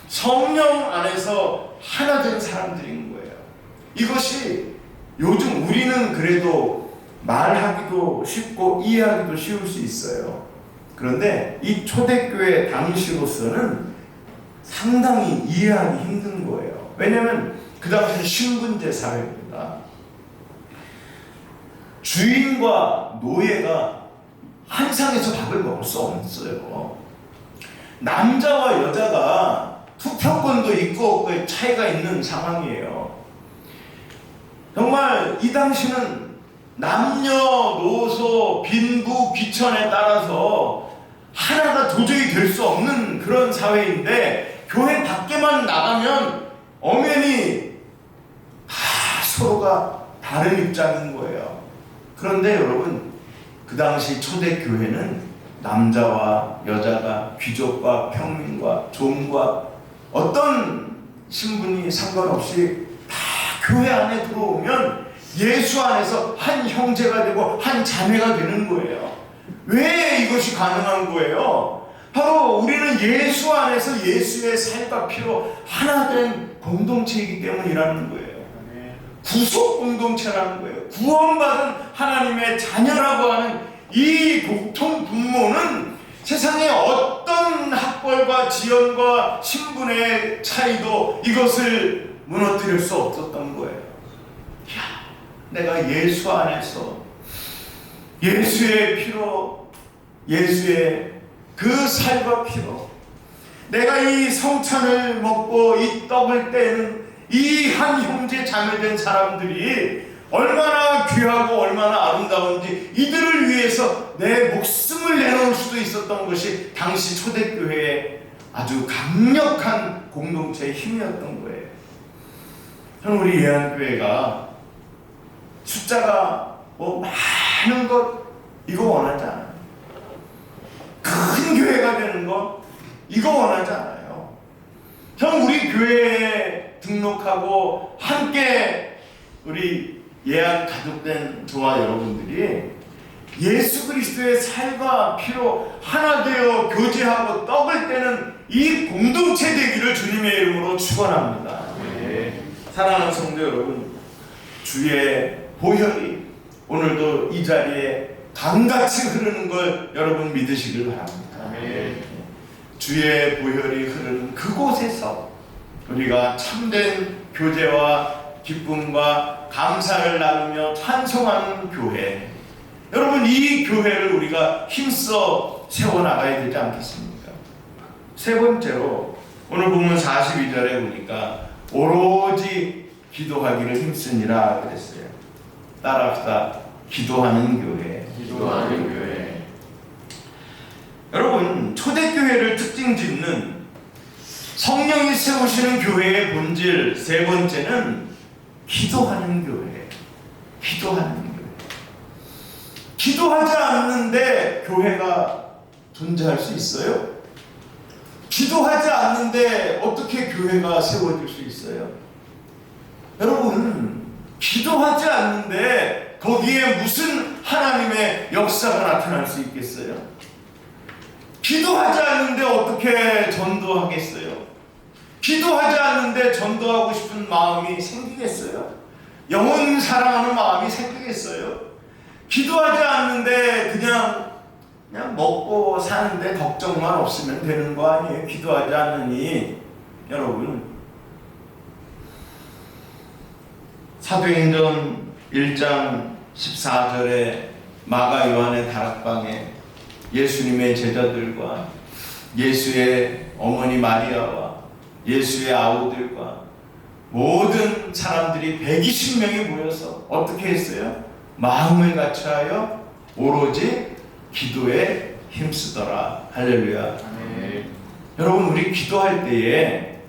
성령 안에서 하나 된 사람들인 거예요. 이것이 요즘 우리는 그래도 말하기도 쉽고 이해하기도 쉬울 수 있어요. 그런데 이 초대교회 당시로서는 상당히 이해하기 힘든 거예요. 왜냐하면 그 당시는 신분제 사회입니다. 주인과 노예가 한 상에서 밥을 먹을 수 없어요. 남자와 여자가 투표권도 있고 없고의 차이가 있는 상황이에요. 정말 이 당시는 남녀노소 빈부 귀천에 따라서 하나가 도저히 될 수 없는 그런 사회인데, 교회 밖에만 나가면 엄연히 다 서로가 다른 입장인 거예요. 그런데 여러분, 그 당시 초대교회는 남자와 여자가, 귀족과 평민과 종과 어떤 신분이 상관없이 다 교회 안에 들어오면 예수 안에서 한 형제가 되고 한 자매가 되는 거예요. 왜 이것이 가능한 거예요? 바로 우리는 예수 안에서 예수의 살과 피로 하나 된 공동체이기 때문이라는 거예요. 구속 공동체라는 거예요. 구원받은 하나님의 자녀라고 하는 이 공통 분모는 세상의 어떤 학벌과 지연과 신분의 차이도 이것을 무너뜨릴 수 없었던 거예요. 내가 예수 안에서 예수의 피로, 예수의 그 살과 피로 내가 이 성찬을 먹고 이 떡을 떼는 이 한 형제 자매된 사람들이 얼마나 귀하고 얼마나 아름다운지 이들을 위해서 내 목숨을 내놓을 수도 있었던 것이 당시 초대교회의 아주 강력한 공동체의 힘이었던 거예요. 저는 우리 예한교회가 숫자가 많은 것 이거 원하지 않아요. 큰 교회가 되는 것 이거 원하지 않아요. 저는 우리 교회에 등록하고 함께 우리 예한 가족된 저와 여러분들이 예수 그리스도의 살과 피로 하나 되어 교제하고 떡을 떼는 이 공동체 되기를 주님의 이름으로 축원합니다. 네. 사랑하는 성도 여러분, 주의 보혈이 오늘도 이 자리에 강같이 흐르는 걸 여러분 믿으시길 바랍니다.
아멘.
주의 보혈이 흐르는 그곳에서 우리가 참된 교제와 기쁨과 감사를 나누며 찬송하는 교회, 여러분 이 교회를 우리가 힘써 세워나가야 되지 않겠습니까? 세 번째로 오늘 보면 42절에 보니까 오로지 기도하기를 힘쓰니라 그랬어요. 따라합시다. 기도하는 교회.
기도하는 교회.
여러분, 초대교회를 특징 짓는 성령이 세우시는 교회의 본질 세 번째는 기도하는 교회. 기도하는 교회. 기도하지 않는데 교회가 존재할 수 있어요? 기도하지 않는데 어떻게 교회가 세워질 수 있어요? 여러분, 기도하지 않는데 거기에 무슨 하나님의 역사가 나타날 수 있겠어요? 기도하지 않는데 어떻게 전도하겠어요? 기도하지 않는데 전도하고 싶은 마음이 생기겠어요? 영혼 사랑하는 마음이 생기겠어요? 기도하지 않는데 그냥 먹고 사는데 걱정만 없으면 되는 거 아니에요? 기도하지 않으니 여러분, 사도행전 1장 14절에 마가 요한의 다락방에 예수님의 제자들과 예수의 어머니 마리아와 예수의 아우들과 모든 사람들이 120명이 모여서 어떻게 했어요? 마음을 같이하여 오로지 기도에 힘쓰더라. 할렐루야.
아멘.
여러분, 우리 기도할 때에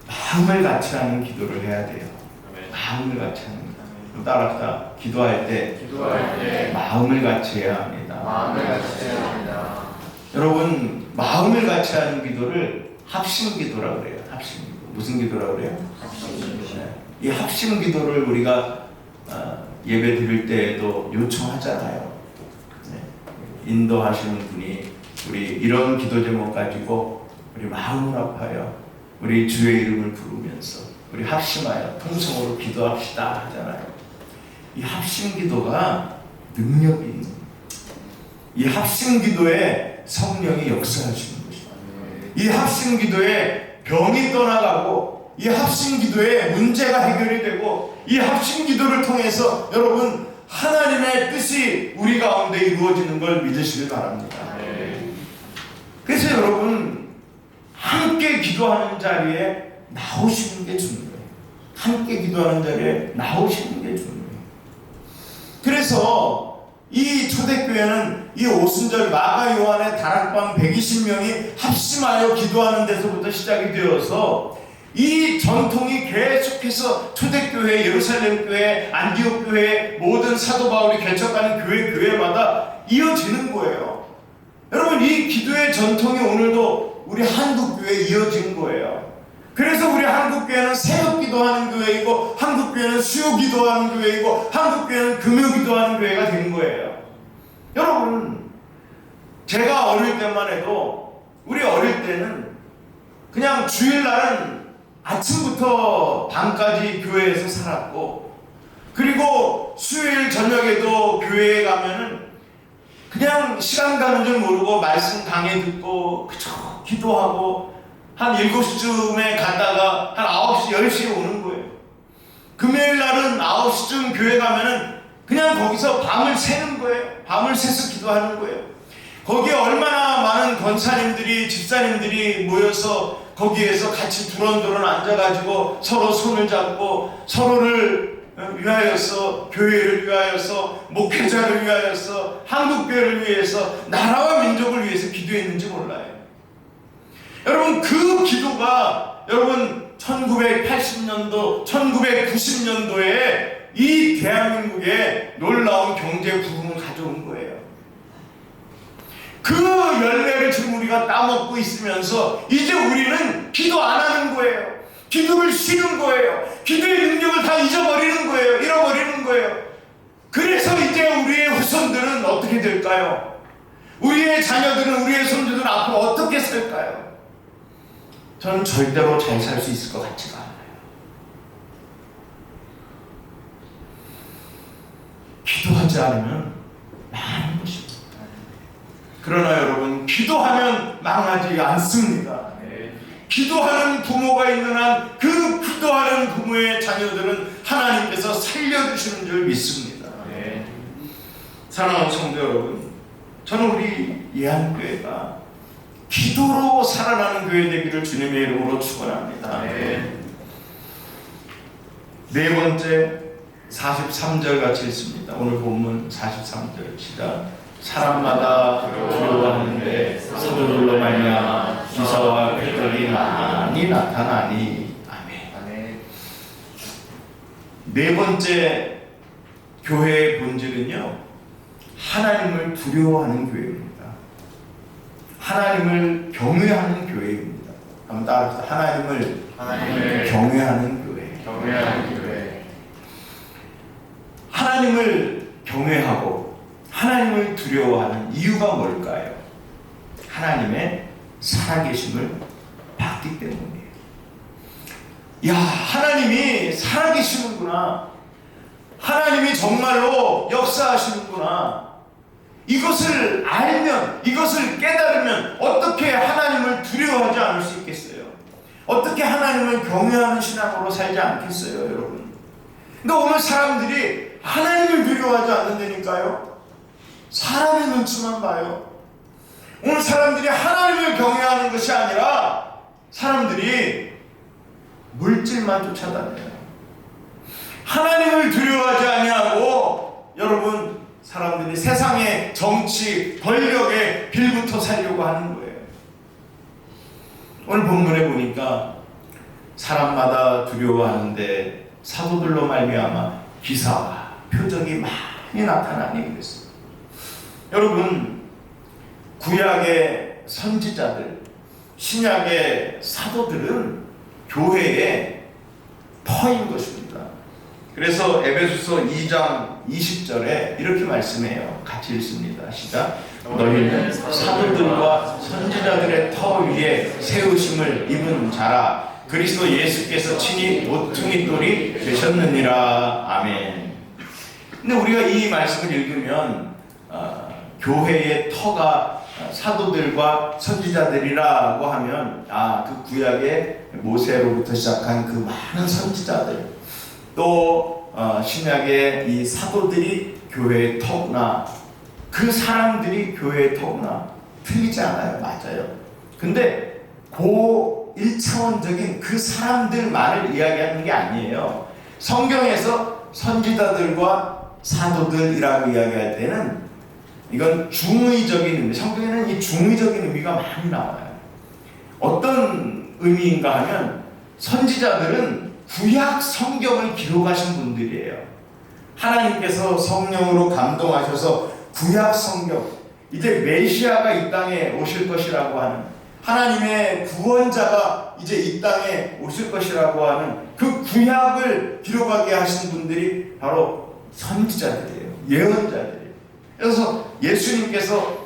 마음을 같이하는 기도를 해야 돼요.
아멘.
마음을 같이하는 기도. 따라합시다. 기도할 때
기도할 때
마음을 같이 해야 합니다.
마음을 같이 해야 합니다.
여러분, 마음을 같이 하는 기도를 합심 기도라고 그래요. 합심 기도. 무슨 기도라고 그래요? 네. 이 합심 기도를 우리가 예배 드릴 때에도 요청하잖아요. 네. 인도하시는 분이 우리 이런 기도 제목 가지고 우리 마음을 아파요. 우리 주의 이름을 부르면서 우리 합심하여 통성으로 기도합시다 하잖아요. 이 합심 기도가 능력이 있는, 이 합심 기도에 성령이 역사하시는 것입니다. 이 합심 기도에 병이 떠나가고, 이 합심 기도에 문제가 해결이 되고, 이 합심 기도를 통해서 여러분 하나님의 뜻이 우리 가운데 이루어지는 걸 믿으시길 바랍니다. 그래서 여러분 함께 기도하는 자리에 나오시는 게 중요해요. 함께 기도하는 자리에 나오시는 게 중요해요. 그래서 이 초대교회는 이 오순절 마가 요한의 다락방 120명이 합심하여 기도하는 데서부터 시작이 되어서 이 전통이 계속해서 초대교회, 예루살렘 교회, 안디옥 교회, 모든 사도 바울이 개척하는 교회마다 이어지는 거예요. 여러분, 이 기도의 전통이 오늘도 우리 한국교회에 이어진 거예요. 그래서 우리 한국교회는 새벽 기도하는 교회이고, 한국교회는 수요 기도하는 교회이고, 한국교회는 금요 기도하는 교회가 된 거예요. 여러분, 제가 어릴 때만 해도, 우리 어릴 때는 그냥 주일날은 아침부터 밤까지 교회에서 살았고, 그리고 수요일 저녁에도 교회에 가면은 그냥 시간 가는 줄 모르고 말씀 강의 듣고 그저 기도하고 한 7시쯤에 갔다가 한 9시, 10시에 오는 거예요. 금요일 날은 9시쯤 교회 가면은 그냥 거기서 밤을 새는 거예요. 밤을 새서 기도하는 거예요. 거기에 얼마나 많은 권사님들이, 집사님들이 모여서 거기에서 같이 두런두런 앉아가지고 서로 손을 잡고 서로를 위하여서, 교회를 위하여서, 목회자를 위하여서, 한국교회를 위해서, 나라와 민족을 위해서 기도했는지 몰라요. 여러분, 그 기도가 여러분 1980년도, 1990년도에 이 대한민국에 놀라운 경제 부흥을 가져온 거예요. 그 열매를 지금 우리가 따먹고 있으면서 이제 우리는 기도 안 하는 거예요. 기도를 쉬는 거예요. 기도의 능력을 다 잊어버리는 거예요. 잃어버리는 거예요. 그래서 이제 우리의 후손들은 어떻게 될까요? 우리의 자녀들은, 우리의 손주들은 앞으로 어떻게 살까요? 저는 절대로 잘 살 수 있을 것 같지가 않아요. 기도하지 않으면 망하는 것입니다. 그러나 여러분, 기도하면 망하지 않습니다. 기도하는 부모가 있는 한 그 기도하는 부모의 자녀들은 하나님께서 살려주시는 줄 믿습니다. 사랑하는 성도 여러분, 저는 우리 예한교회가 기도로 살아나는 교회 되기를 주님의 이름으로 축원합니다. 네 번째 43절 같이 읽습니다. 오늘 본문 43절 시작. 사람마다 두려워하는데 서둘러 말미암아 기사와 궤적이 많이 나타나니. 아멘. 네 번째 교회의 본질은요, 하나님을 두려워하는 교회입니다. 하나님을 경외하는 교회입니다. 한번 따라합시다. 하나님을 경외하는 교회. 하나님을 경외하고 하나님을 두려워하는 이유가 뭘까요? 하나님의 살아계심을 봤기 때문이에요. 야, 하나님이 살아계시는구나. 하나님이 정말로 역사하시는구나. 이것을 알면, 이것을 깨달으면 어떻게 하나님을 두려워하지 않을 수 있겠어요? 어떻게 하나님을 경외하는 신앙으로 살지 않겠어요, 여러분? 그러니까 오늘 사람들이 하나님을 두려워하지 않는다니까요. 사람의 눈치만 봐요. 오늘 사람들이 하나님을 경외하는 것이 아니라 사람들이 물질만 쫓아다녀요. 하나님을 두려워하지 아니하고 여러분, 사람들이 세상의 정치, 권력에 빌붙어 살려고 하는 거예요. 오늘 본문에 보니까 사람마다 두려워하는데 사도들로 말미암아 기사와 표적이 많이 나타나니 그랬습니다. 여러분, 구약의 선지자들, 신약의 사도들은 교회의 터인 것입니다. 그래서 에베소서 2장 20절에 이렇게 말씀해요. 같이 읽습니다. 시작. 너희는 사도들과 선지자들의 터 위에 세우심을 입은 자라. 그리스도 예수께서 친히 모퉁이 돌이 되셨느니라. 아멘. 근데 우리가 이 말씀을 읽으면 교회의 터가 사도들과 선지자들이라고 하면 그 구약의 모세로부터 시작한 그 많은 선지자들, 또 신약의 이 사도들이 교회의 터구나, 그 사람들이 교회의 터구나, 틀리지 않아요. 맞아요. 근데 그 1차원적인 그 사람들만을 이야기하는 게 아니에요. 성경에서 선지자들과 사도들이라고 이야기할 때는 이건 중의적인 의미, 성경에는 이 중의적인 의미가 많이 나와요. 어떤 의미인가 하면 선지자들은 구약 성경을 기록하신 분들이에요. 하나님께서 성령으로 감동하셔서 구약 성경, 이제 메시아가 이 땅에 오실 것이라고 하는, 하나님의 구원자가 이제 이 땅에 오실 것이라고 하는 그 구약을 기록하게 하신 분들이 바로 선지자들이에요. 예언자들이에요. 그래서 예수님께서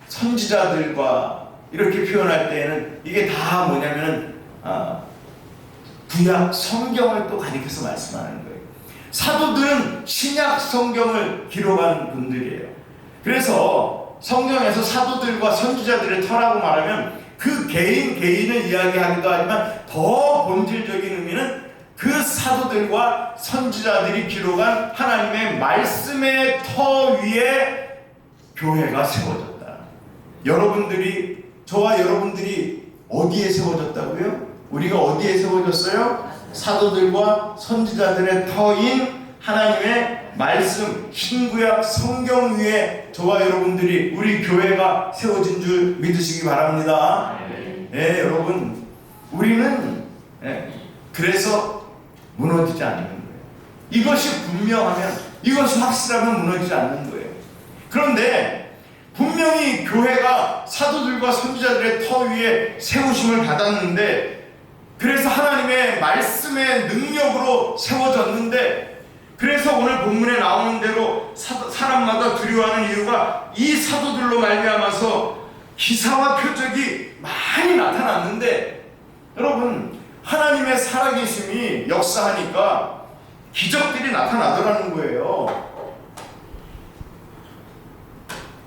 선지자들과 이렇게 표현할 때에는 이게 다 뭐냐면은 구약 성경을 또 가리켜서 말씀하는 거예요. 사도들은 신약 성경을 기록한 분들이에요. 그래서 성경에서 사도들과 선지자들의 터라고 말하면 그 개인을 이야기하기도 하지만 더 본질적인 의미는 그 사도들과 선지자들이 기록한 하나님의 말씀의 터 위에 교회가 세워졌다. 여러분들이, 저와 여러분들이 어디에 세워졌다고요? 우리가 어디에 세워졌어요? 사도들과 선지자들의 터인 하나님의 말씀, 신구약 성경 위에 저와 여러분들이, 우리 교회가 세워진 줄 믿으시기 바랍니다. 네, 여러분, 우리는 그래서 무너지지 않는 거예요. 이것이 분명하면, 이것이 확실하면 무너지지 않는 거예요. 그런데 분명히 교회가 사도들과 선지자들의 터 위에 세우심을 받았는데, 그래서 하나님의 말씀의 능력으로 세워졌는데, 그래서 오늘 본문에 나오는 대로 사람마다 두려워하는 이유가 이 사도들로 말미암아서 기사와 표적이 많이 나타났는데, 여러분, 하나님의 살아계심이 역사하니까 기적들이 나타나더라는 거예요.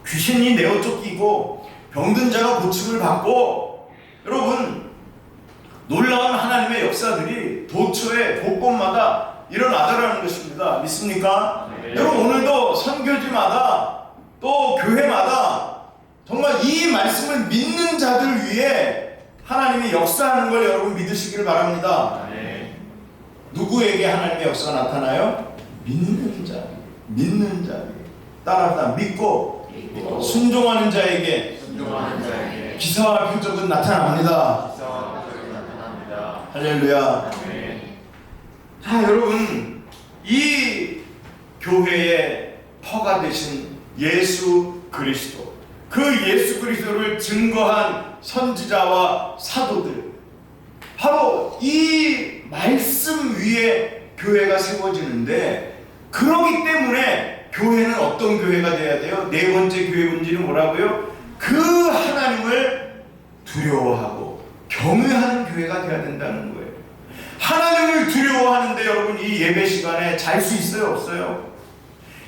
귀신이 내어 쫓기고 병든 자가 고침을 받고, 여러분, 놀라운 하나님의 역사들이 도처에 곳곳마다 일어나더라는 것입니다. 믿습니까?
네.
여러분, 오늘도 선교지마다 또 교회마다 정말 이 말씀을 믿는 자들 위해 하나님이 역사하는 걸 여러분 믿으시기를 바랍니다.
네.
누구에게 하나님의 역사가 나타나요? 믿는 자, 믿는 자. 따라합니다. 믿고 순종하는 자에게 기사와 표적은 나타납니다. 할렐루야. 자, 여러분, 이 교회의 터가 되신 예수 그리스도, 그 예수 그리스도를 증거한 선지자와 사도들, 바로 이 말씀 위에 교회가 세워지는데, 그러기 때문에 교회는 어떤 교회가 돼야 돼요? 네 번째 교회 본질은 뭐라고요? 그 하나님을 두려워하고 경외하는 교회가 돼야 된다는 거예요. 하나님을 두려워하는데 여러분, 이 예배 시간에 잘 수 있어요, 없어요?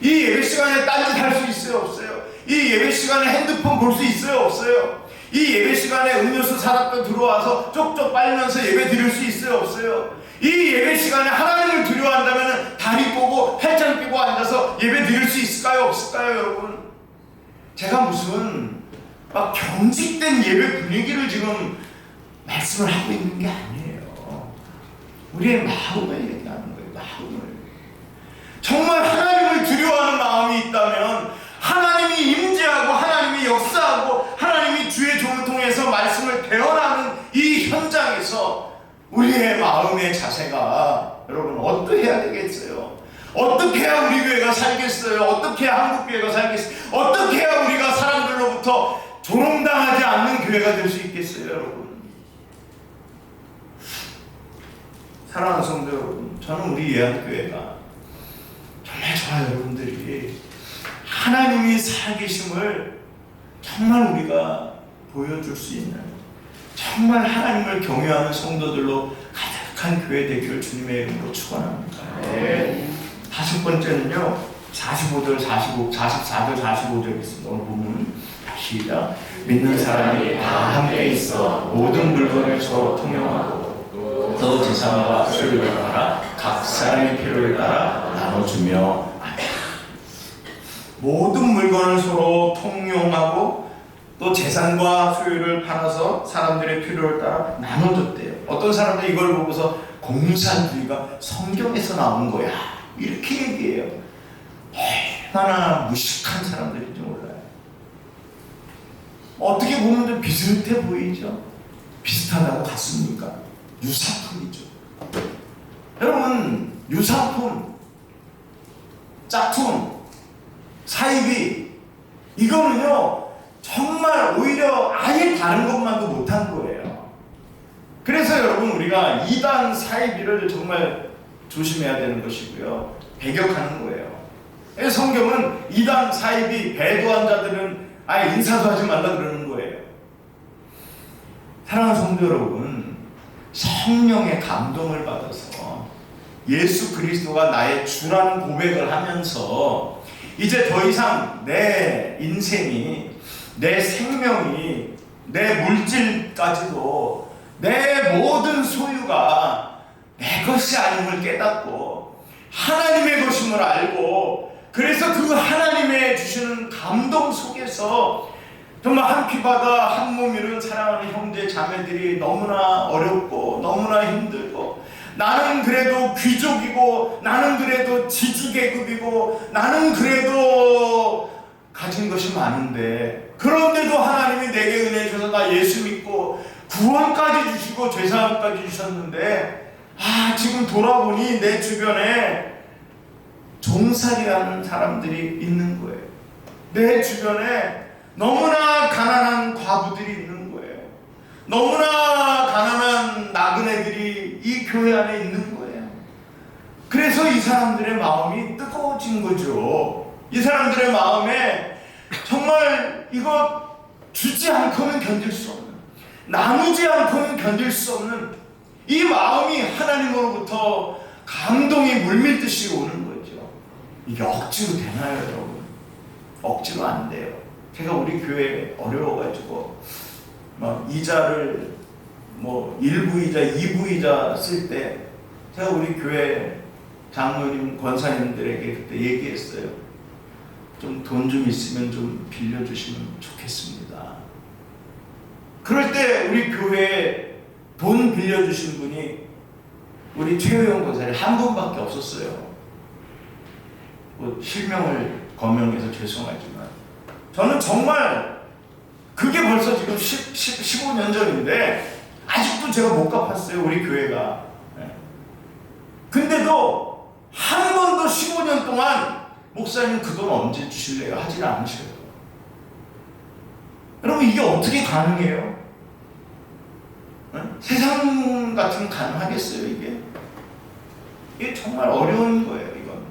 이 예배 시간에 딴짓 할 수 있어요, 없어요? 이 예배 시간에 핸드폰 볼 수 있어요, 없어요? 이 예배 시간에 음료수 사다가 들어와서 쪽쪽 빨면서 예배 드릴 수 있어요, 없어요? 이 예배 시간에 하나님을 두려워한다면 다리 꼬고 팔짱 끼고 앉아서 예배 드릴 수 있을까요, 없을까요, 여러분? 제가 무슨 막 경직된 예배 분위기를 지금 말씀을 하고 있는 게 아니에요. 우리의 마음을 얘기하는 거예요. 마음을. 정말 하나님을 두려워하는 마음이 있다면 하나님이 임재하고 하나님이 역사하고 하나님이 주의 종을 통해서 말씀을 대언하는 이 현장에서 우리의 마음의 자세가 여러분 어떠해야 되겠어요? 어떻게 해야 우리 교회가 살겠어요? 어떻게 해야 한국 교회가 살겠어요? 어떻게 해야 우리가 사람들로부터 조롱당하지 않는 교회가 될 수 있겠어요, 여러분? 사랑하는 성도 여러분, 저는 우리 예한교회가 정말 저와 여러분들이 하나님이 살아계심을 정말 우리가 보여줄 수 있는, 정말 하나님을 경외하는 성도들로 가득한 교회 되기를 주님의 이름으로 축원합니다. 네. 다섯 번째는요, 44절 45절 있습니다. 오늘 보면 시작. 믿는 사람이 다 함께 있어 모든 물건을 서로 통용하고 또 재산과 소유를 따라 각 사람의 필요에 따라 나눠주며. 아멘. 모든 물건을 서로 통용하고 또 재산과 소유를 팔아서 사람들의 필요를 따라 나눠줬대요. 어떤 사람들이 이걸 보고서 공산주의가 성경에서 나온 거야 이렇게 얘기해요. 얼마나 무식한 사람들인지 몰라요. 어떻게 보면 좀 비슷해 보이죠? 비슷하다고 같습니까? 유사품이죠. 여러분, 유사품, 짝퉁, 사이비, 이거는요 정말 오히려 아예 다른 것만도 못한 거예요. 그래서 여러분, 우리가 이단 사이비를 정말 조심해야 되는 것이고요, 배격하는 거예요. 그래서 성경은 이단 사이비 배도한 자들은 아예 인사도 하지 말라 그러는 거예요. 사랑하는 성도 여러분, 성령의 감동을 받아서 예수 그리스도가 나의 주라는 고백을 하면서 이제 더 이상 내 인생이, 내 생명이, 내 물질까지도 내 모든 소유가 내 것이 아님을 깨닫고 하나님의 것임을 알고, 그래서 그 하나님의 주시는 감동 속에서 정말 한 피바다 한 몸 이룬 사랑하는 형제 자매들이 너무나 어렵고 너무나 힘들고, 나는 그래도 귀족이고 나는 그래도 지지계급이고 나는 그래도 가진 것이 많은데, 그런데도 하나님이 내게 은혜 주셔서 나 예수 믿고 구원까지 주시고 죄사함까지 주셨는데, 지금 돌아보니 내 주변에 종살이하는 사람들이 있는 거예요. 내 주변에 너무나 가난한 과부들이 있는 거예요. 너무나 가난한 나그네들이 이 교회 안에 있는 거예요. 그래서 이 사람들의 마음이 뜨거워진 거죠. 이 사람들의 마음에 정말 이거 주지 않고는 견딜 수 없는, 나누지 않고는 견딜 수 없는 이 마음이 하나님으로부터 감동이 물밀듯이 오는 거죠. 이게 억지로 되나요, 여러분? 억지로 안 돼요. 제가 우리 교회 어려워가지고 막 이자를 1부 이자, 2부 이자 쓸 때 제가 우리 교회 장로님, 권사님들에게 그때 얘기했어요. 좀 돈 좀 있으면 좀 빌려주시면 좋겠습니다. 그럴 때 우리 교회에 돈 빌려주신 분이 우리 최우영 권사님 한 분밖에 없었어요. 실명을 거명해서 죄송하지만 저는 정말 그게 벌써 지금 15년 전인데 아직도 제가 못 갚았어요, 우리 교회가. 근데도 한 번도 15년 동안 목사님 그 돈 언제 주실래요? 하질 않으셔요. 여러분, 이게 어떻게 가능해요? 세상 같으면 가능하겠어요, 이게? 이게 정말 어려운 거예요, 이건.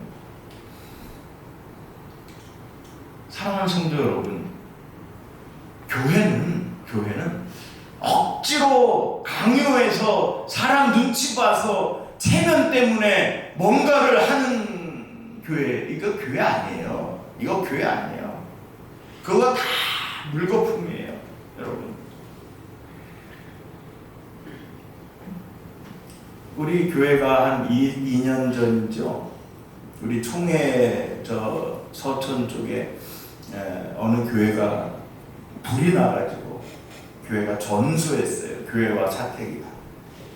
사랑하는 성도 여러분, 교회는 억지로 강요해서 사람 눈치 봐서 체면 때문에 뭔가를 하는 교회, 이거 교회 아니에요. 이거 교회 아니에요. 그거 다 물거품이에요, 여러분. 우리 교회가 한 2년 전이죠. 우리 총회 서천 쪽에 어느 교회가 불이 나가지고 교회가 전소했어요. 교회와 사택이가.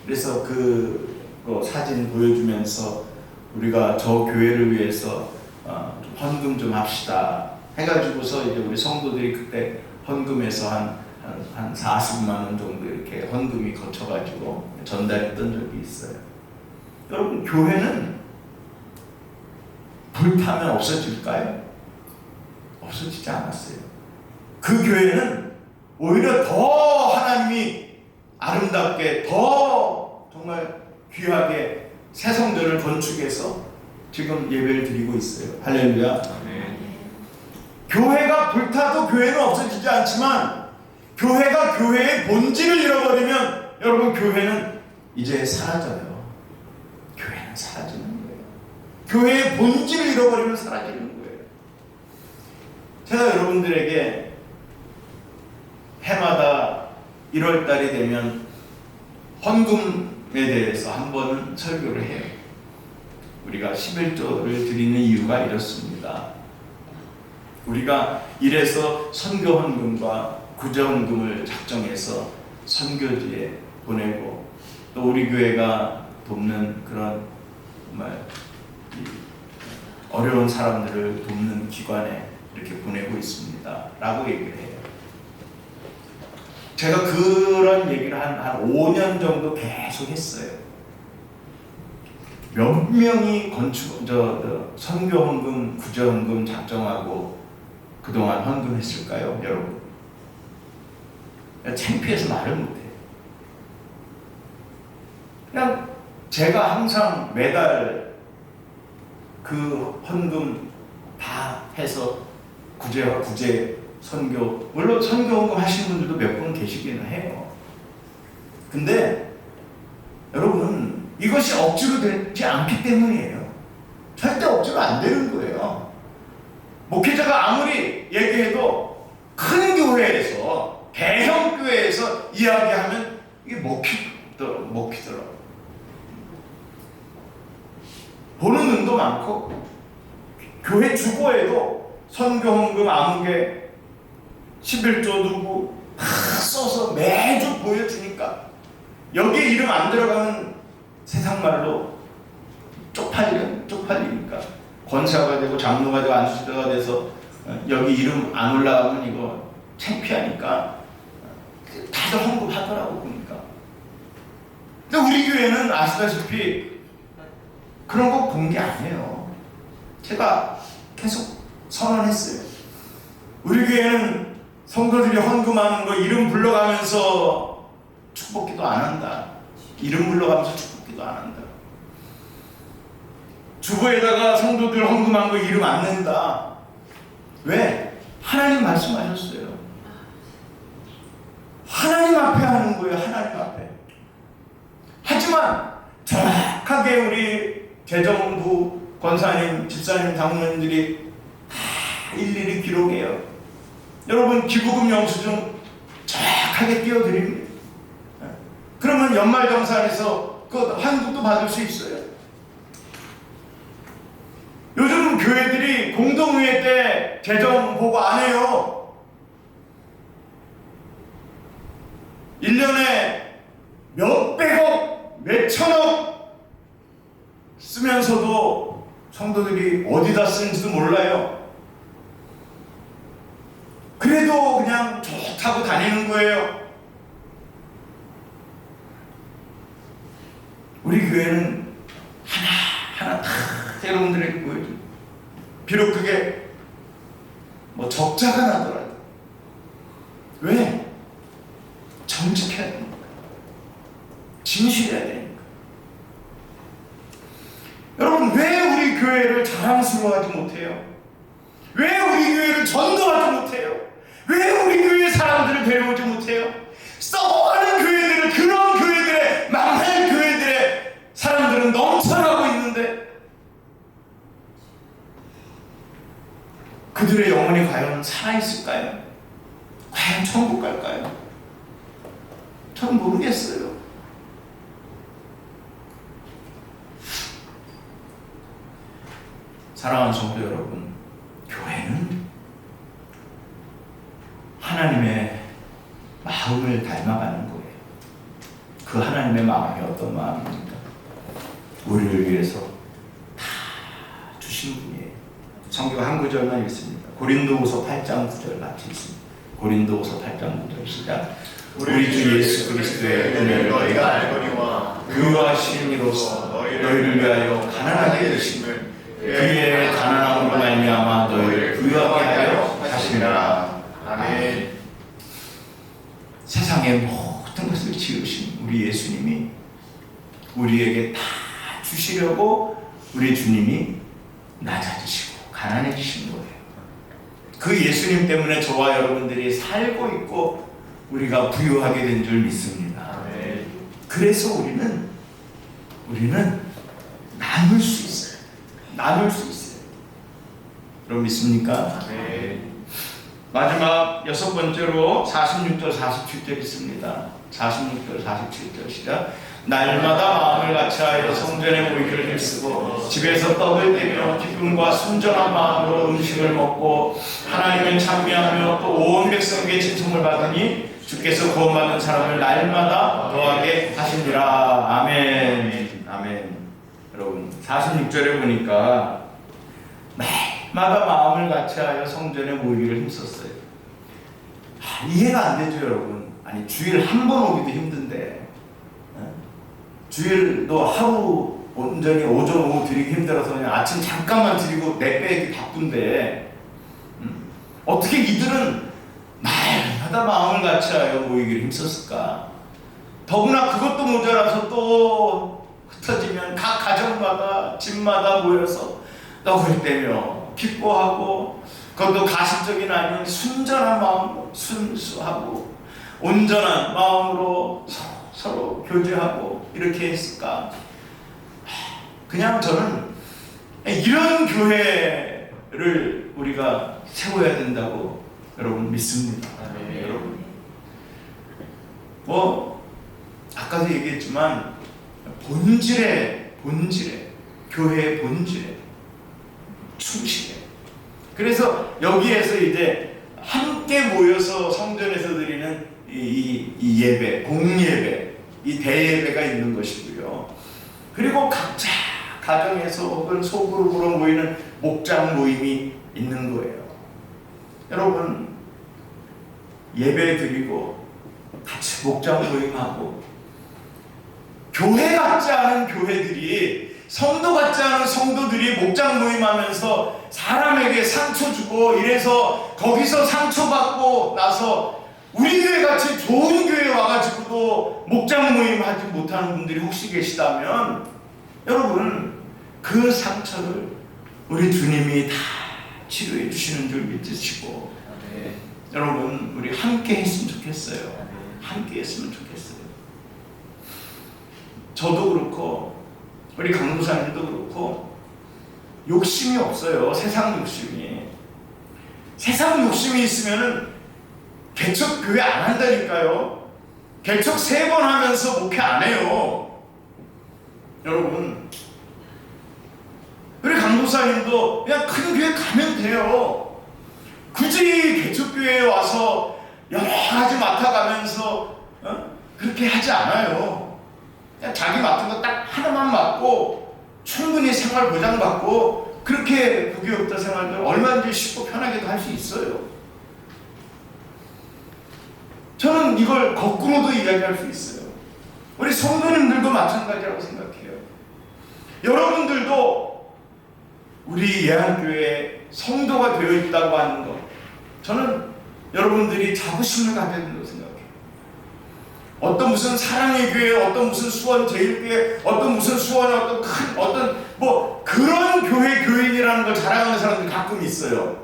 그래서 그 사진 보여주면서 우리가 저 교회를 위해서 좀 헌금 좀 합시다 해가지고서 이제 우리 성도들이 그때 헌금해서 한 40만 원 정도 이렇게 헌금이 거쳐가지고 전달했던 적이 있어요. 여러분, 교회는 불타면 없어질까요? 없어지지 않았어요. 그 교회는 오히려 더 하나님이 아름답게, 더 정말 귀하게 새 성전을 건축해서 지금 예배를 드리고 있어요. 할렐루야. 교회가 불타도 교회는 없어지지 않지만, 교회가 교회의 본질을 잃어버리면 여러분, 교회는 이제 사라져요. 교회는 사라지는 거예요. 교회의 본질을 잃어버리면 사라지는 거예요. 제가 여러분들에게 해마다 1월달이 되면 헌금에 대해서 한 번은 설교를 해요. 우리가 11조를 드리는 이유가 이렇습니다. 우리가 이래서 선교 헌금과 구제 헌금을 작정해서 선교지에 보내고, 또 우리 교회가 돕는 그런 정말 어려운 사람들을 돕는 기관에 이렇게 보내고 있습니다 라고 얘기를 해요. 제가 그런 얘기를 한 5년 정도 계속 했어요. 몇 명이 선교 헌금, 구제 헌금 작정하고 그동안 헌금했을까요, 여러분? 창피해서 말을 못해요. 그냥 제가 항상 매달 그 헌금 다 해서 구제와 구제 선교, 물론 선교 헌금 하시는 분들도 몇 분 계시기는 해요. 근데 여러분, 이것이 억지로 되지 않기 때문이에요. 절대 억지로 안 되는 거예요. 목회자가 아무리 얘기해도 큰 교회에서, 대형 교회에서 이야기하면 이게 먹히더라고요. 보는 눈도 많고, 교회 주보에도 선교 헌금 아무개 11조 두고 다 써서 매주 보여주니까, 여기에 이름 안 들어가면 세상 말로 쪽팔리니까 권사가 되고 장로가 되고 안수자가 돼서 여기 이름 안 올라가면 이거 창피하니까 다들 헌금하더라고. 보니까. 근데 우리 교회는 아시다시피 그런 거 본 게 아니에요. 제가 계속 선언했어요. 우리 교회는 성도들이 헌금하는 거 이름 불러가면서 축복기도 안 한다. 이름 불러가면서 축복기도 안 한다. 주보에다가 성도들 헌금한 거 이름 안 낸다. 왜? 하나님 말씀하셨어요. 하나님 앞에 하는 거예요. 하나님 앞에. 하지만 정확하게 우리 재정부 권사님, 집사님, 장로님들이 다 일일이 기록해요. 여러분, 기부금 영수증 정확하게 띄워드립니다. 그러면 연말정산에서 그 환급도 받을 수 있어요. 요즘 교회들이 공동의회 때 재정 보고 안 해요. 1년에 몇백억, 몇천억 쓰면서도 성도들이 어디다 쓰는지도 몰라요. 그래도 그냥 좋다고 다니는 거예요. 우리 교회는 하나하나 다 여러분들에게 보여줘요. 비록 그게 적자가 나더라도. 왜? 정직해야 되니까. 진실해야 되니까. 여러분, 왜 우리 교회를 자랑스러워하지 못해요? 왜 우리 교회를 전도하지 못해요? 왜 우리 교회 사람들을 데려오지 못해요? 썩어가는 교회들을, 그런 교회들의, 망할 교회들의 사람들은 넘쳐나고 있는데, 그들의 영혼이 과연 살아있을까요? 과연 천국 갈까요? 전 모르겠어요. 사랑하는 성도 여러분, 교회는 하나님의 마음을 닮아가는 거예요. 그 하나님의 마음이 어떤 마음입니까? 우리를 위해서 다 주신 분이에요. 성경 한 구절만 읽습니다. 고린도후서 8장 9절 같이 있습니다. 고린도후서 8장 9절 시작. 우리 주 예수 그리스도의 은혜를 너희가 알거니와 그와 신이로서 너희를 위하여 가난하게 되심을, 그의 가난 말미암아 너희를 부유하게 하여 하시리라.
아멘.
세상의 모든 것을 지으신 우리 예수님이 우리에게 다 주시려고 우리 주님이 낮아지시고 가난해지신 거예요. 그 예수님 때문에 저와 여러분들이 살고 있고 우리가 부유하게 된 줄 믿습니다.
아멘.
그래서 우리는 나눌 수 있어요. 나눌 수 있어요. 여러분 믿습니까?
아멘.
마지막 6번째로 46절 47절 있습니다. 46절 47절 시작. 날마다 마음을 같이하여 성전에 모이기를 힘쓰고 집에서 떡을 떼며 기쁨과 순전한 마음으로 음식을 먹고 하나님을 찬미하며 또 온 백성에게 칭송을 받으니 주께서 구원받은 사람을 날마다 더하게 하시니라. 아멘. 아멘. 여러분 46절에 보니까 날마다 마음을 같이하여 성전에 모이기를 힘썼어요. 이해가 안 되죠, 여러분. 아니 주일 한 번 오기도 힘든데 주일도 하루 온전히 오전 오후 드리기 힘들어서 그냥 아침 잠깐만 드리고 내빼기 바쁜데 어떻게 이들은 날마다 마음을 같이하여 모이기를 힘썼을까? 더구나 그것도 모자라서 또 흩어지면 각 가정마다 집마다 모여서 떡을 떼며 기뻐하고 그것도 가식적인 아닌 순전한 마음으로 순수하고 온전한 마음으로 서로 교제하고 이렇게 했을까? 그냥 저는 이런 교회를 우리가 세워야 된다고 여러분 믿습니다.
아멘.
여러분 아까도 얘기했지만 본질에 교회의 본질에 충실해. 그래서 여기에서 이제 함께 모여서 성전에서 드리는 이 예배, 공예배, 이 대예배가 있는 것이고요. 그리고 각자 가정에서 혹은 소그룹으로 모이는 목장 모임이 있는 거예요. 여러분 예배 드리고 같이 목장 모임하고 교회 같지 않은 교회들이 성도 같지 않은 성도들이 목장 모임하면서 사람에게 상처 주고 이래서 거기서 상처받고 나서 우리 교회 같이 좋은 교회에 와가지고도 목장 모임 하지 못하는 분들이 혹시 계시다면 여러분 그 상처를 우리 주님이 다 치료해 주시는 줄 믿으시고
아멘.
여러분 우리 함께 했으면 좋겠어요. 함께 했으면 좋겠어요. 저도 그렇고 우리 강도사님도 그렇고 욕심이 없어요. 세상 욕심이. 세상 욕심이 있으면은 개척 교회 안 한다니까요. 개척 3번 하면서 목회 안 해요. 여러분 우리 강도사님도 그냥 큰 교회 가면 돼요. 굳이 개척교회에 와서 여러 가지 맡아가면서 그렇게 하지 않아요. 그냥 자기 맡은 거 딱 하나만 맡고 충분히 생활 보장받고 그렇게 부교육자 생활을 얼마든지 쉽고 편하게도 할 수 있어요. 저는 이걸 거꾸로도 이야기할 수 있어요. 우리 성도님들도 마찬가지라고 생각해요. 여러분들도 우리 예한교회에 성도가 되어 있다고 하는 것, 저는 여러분들이 자부심을 가져야 된다고 생각해요. 어떤 무슨 사랑의 교회, 어떤 무슨 수원 제일교회, 어떤 무슨 수원의 어떤 큰 어떤 그런 교인이라는 걸 자랑하는 사람들이 가끔 있어요.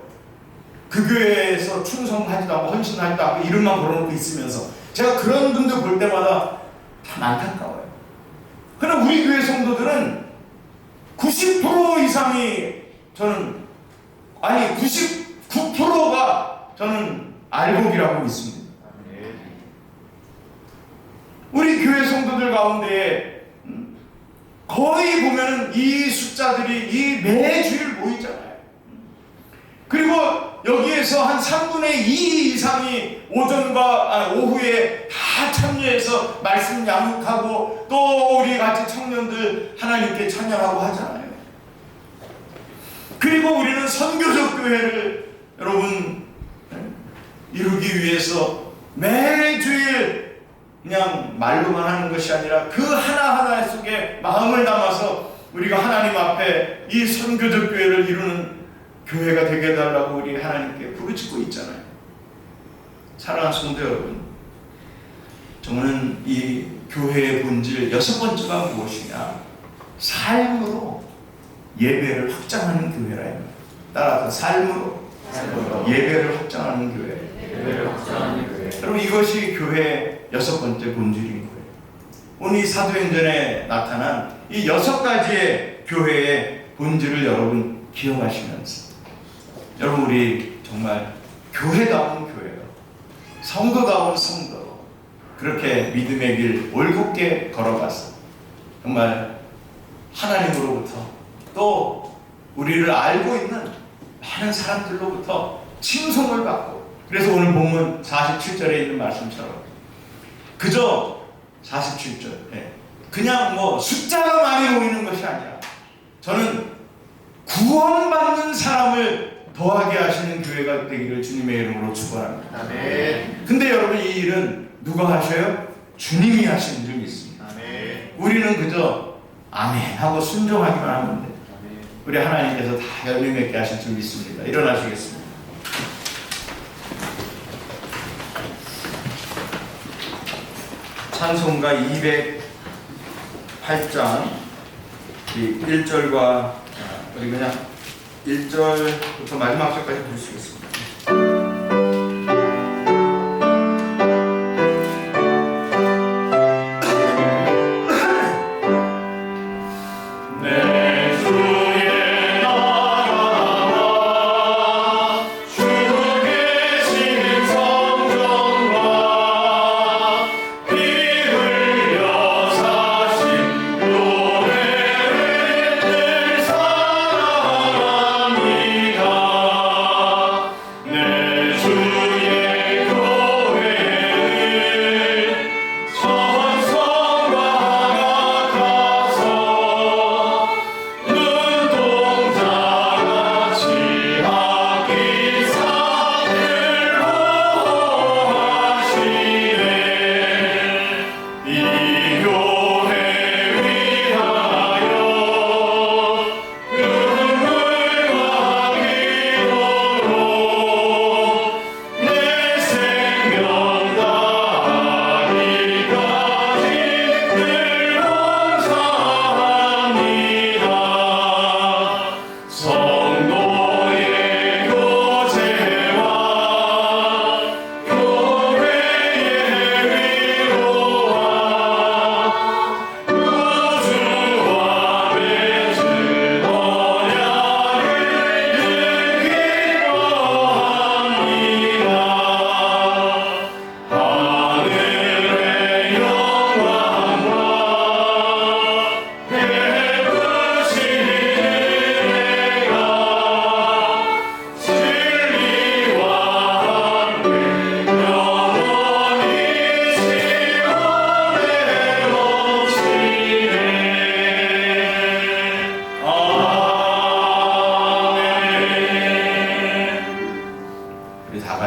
그 교회에서 충성하지도 않고 헌신하지도 않고 이름만 걸어놓고 있으면서 제가 그런 분들 볼 때마다 참 안타까워요. 그러나 우리 교회 성도들은 90% 이상이 저는 99%가 저는 알곡이라고 믿습니다. 우리 교회 성도들 가운데 거의 보면은 이 숫자들이 이 매주일 모이잖아요. 그리고 여기에서 한 3분의 2 이상이 오전과 오후에 다 참여해서 말씀 양육하고 또 우리 같이 청년들 하나님께 찬양하고 하잖아요. 그리고 우리는 선교적 교회를 여러분 이루기 위해서 매주일 그냥 말로만 하는 것이 아니라 그 하나하나 속에 마음을 담아서 우리가 하나님 앞에 이 선교적 교회를 이루는 교회가 되게 해달라고 우리 하나님께 부르짖고 있잖아요. 사랑하는 성도 여러분, 저는 이 교회의 본질 6번째가 무엇이냐? 삶으로 예배를 확장하는 교회라. 따라서 삶으로 예배를 확장하는 교회.
예배를 확장하는 교회.
여러분, 이것이 교회의 6번째 본질인 거예요. 오늘 이 사도행전에 나타난 이 6가지의 교회의 본질을 여러분 기억하시면서, 여러분, 우리 정말 교회다운 교회요, 성도다운 성도로 그렇게 믿음의 길 올곧게 걸어가서 정말 하나님으로부터 또 우리를 알고 있는 많은 사람들로부터 칭송을 받고, 그래서 오늘 본문 47절에 있는 말씀처럼 그저 47절 그냥 뭐 숫자가 많이 모이는 것이 아니라 저는 구원받는 사람을 더하게 하시는 교회가 되기를 주님의 이름으로 축원합니다.
아멘.
근데 여러분, 이 일은 누가 하셔요? 주님이 하시는 줄 믿습니다.
아멘.
우리는 그저 아멘 하고 순종하기만 하면 돼.
아멘.
우리 하나님께서 다 열매 맺게 하실 줄 믿습니다. 일어나시겠습니다. 찬송가 208장 1절과 우리 그냥 1절부터 마지막 절까지 부르시겠습니다.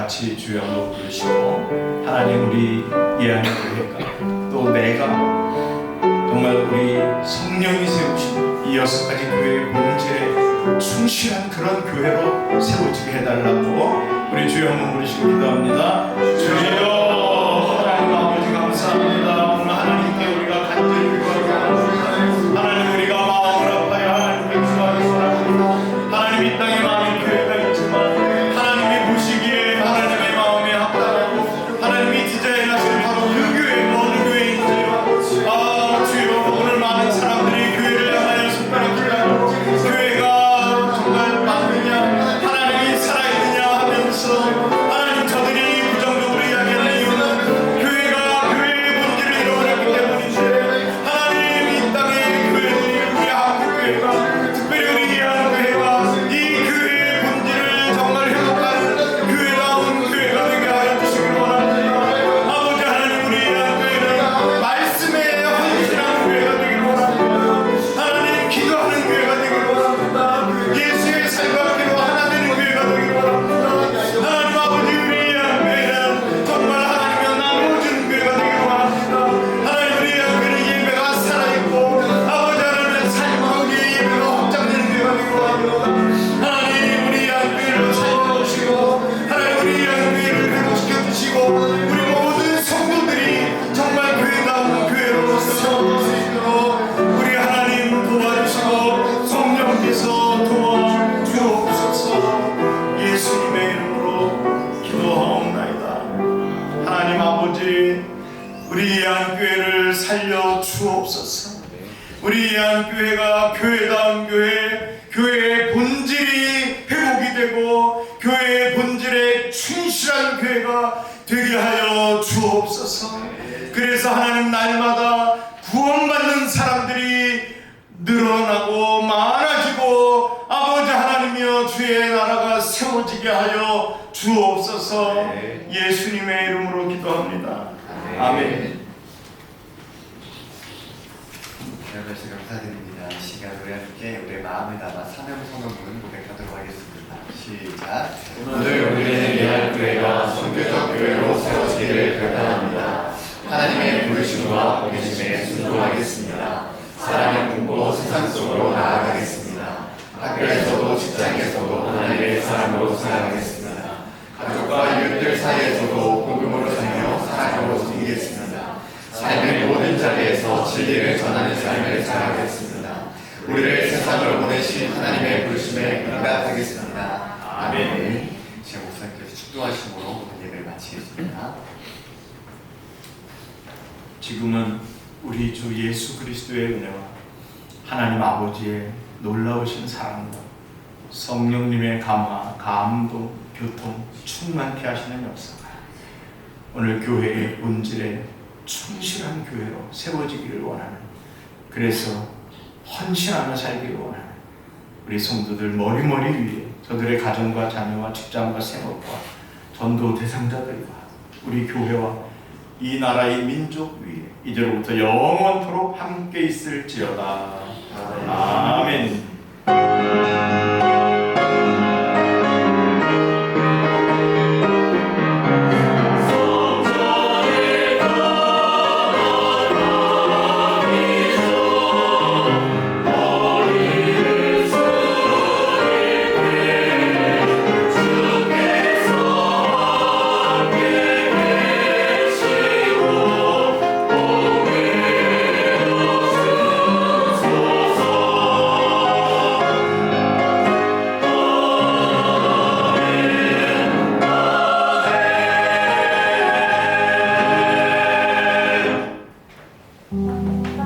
같이 주여 한번 부르시고, 하나님, 우리 예하는 교회가 또 내가 정말 우리 성령이 세우신 이 6가지 교회의 본질에 충실한 그런 교회로 세워지게 해달라고 우리 주여 한번 부르시고 기도합니다. 주여, 하나님 아버지 감사합니다. 오늘 하나님께 우리가 간절히 기도하고 하나님, 우리가 마음을 아파야 하나님께 기도하고 하나님, 이 땅에 많은 교회가 있지만 하나님이 보시기에 하나님의 마음에 합당하고 하나님이 디자인하신 바로 그 교회, 어느 교회인지요. 아 주여, 오늘 많은 사람들이 교회를 향하여 손가락을 들고 교회가 정말 맞느냐, 하나님이 살아있느냐 하면서 하나님, 저들이 부정적으로 이야기하는 이유는 살려 주옵소서. 우리 예안교회가 교회다운 교회, 교회의 본질이 회복이 되고 교회의 본질에 충실한 교회가 되게 하여 주옵소서. 그래서 하나님 날마다 구원받는 사람들이 늘어나고 많아지고 아버지 하나님이여 주의 나라가 세워지게 하여 주옵소서. 예수님의 이름으로 기도합니다. 아멘.
여러분 감사드립니다. 이 시간 우리 함께 우리의 마음을 담아 사명선언문 고백하도록 하겠습니다. 시작.
오늘 우리는 예안교회가 선교적 교회로 세워지기를 결단합니다. 하나님의 부르심과 보내심에 순종하겠습니다. 사랑을 품고 세상 속으로 나아가겠습니다. 학교에서도 직장에서도 하나님의 사람으로 살아가겠습니다. 가족과 이웃들 사이에서도 복음으로 살며 사랑으로 섬기겠습니다. 삶의 모든 자리에서 진리를 전하는 삶을 살아가겠습니다. 우리를 세상으로 보내신 하나님의 부르심에 응답하겠습니다. 아멘.
지금 목사님께서 축도하심으로 오늘 예배를 마치겠습니다.
지금은 우리 주 예수 그리스도의 은혜와 하나님 아버지의 놀라우신 사랑과 성령님의 감화, 감동, 교통 충만케 하시는 역사가 오늘 교회의 본질에 충실한 교회로 세워지기를 원하는, 그래서 헌신하며 살기를 원하는 우리 성도들 머리머리 위에 저들의 가정과 자녀와 직장과 생업과 전도 대상자들과 우리 교회와 이 나라의 민족 위에 이제로부터 영원토록 함께 있을지어다. 아멘.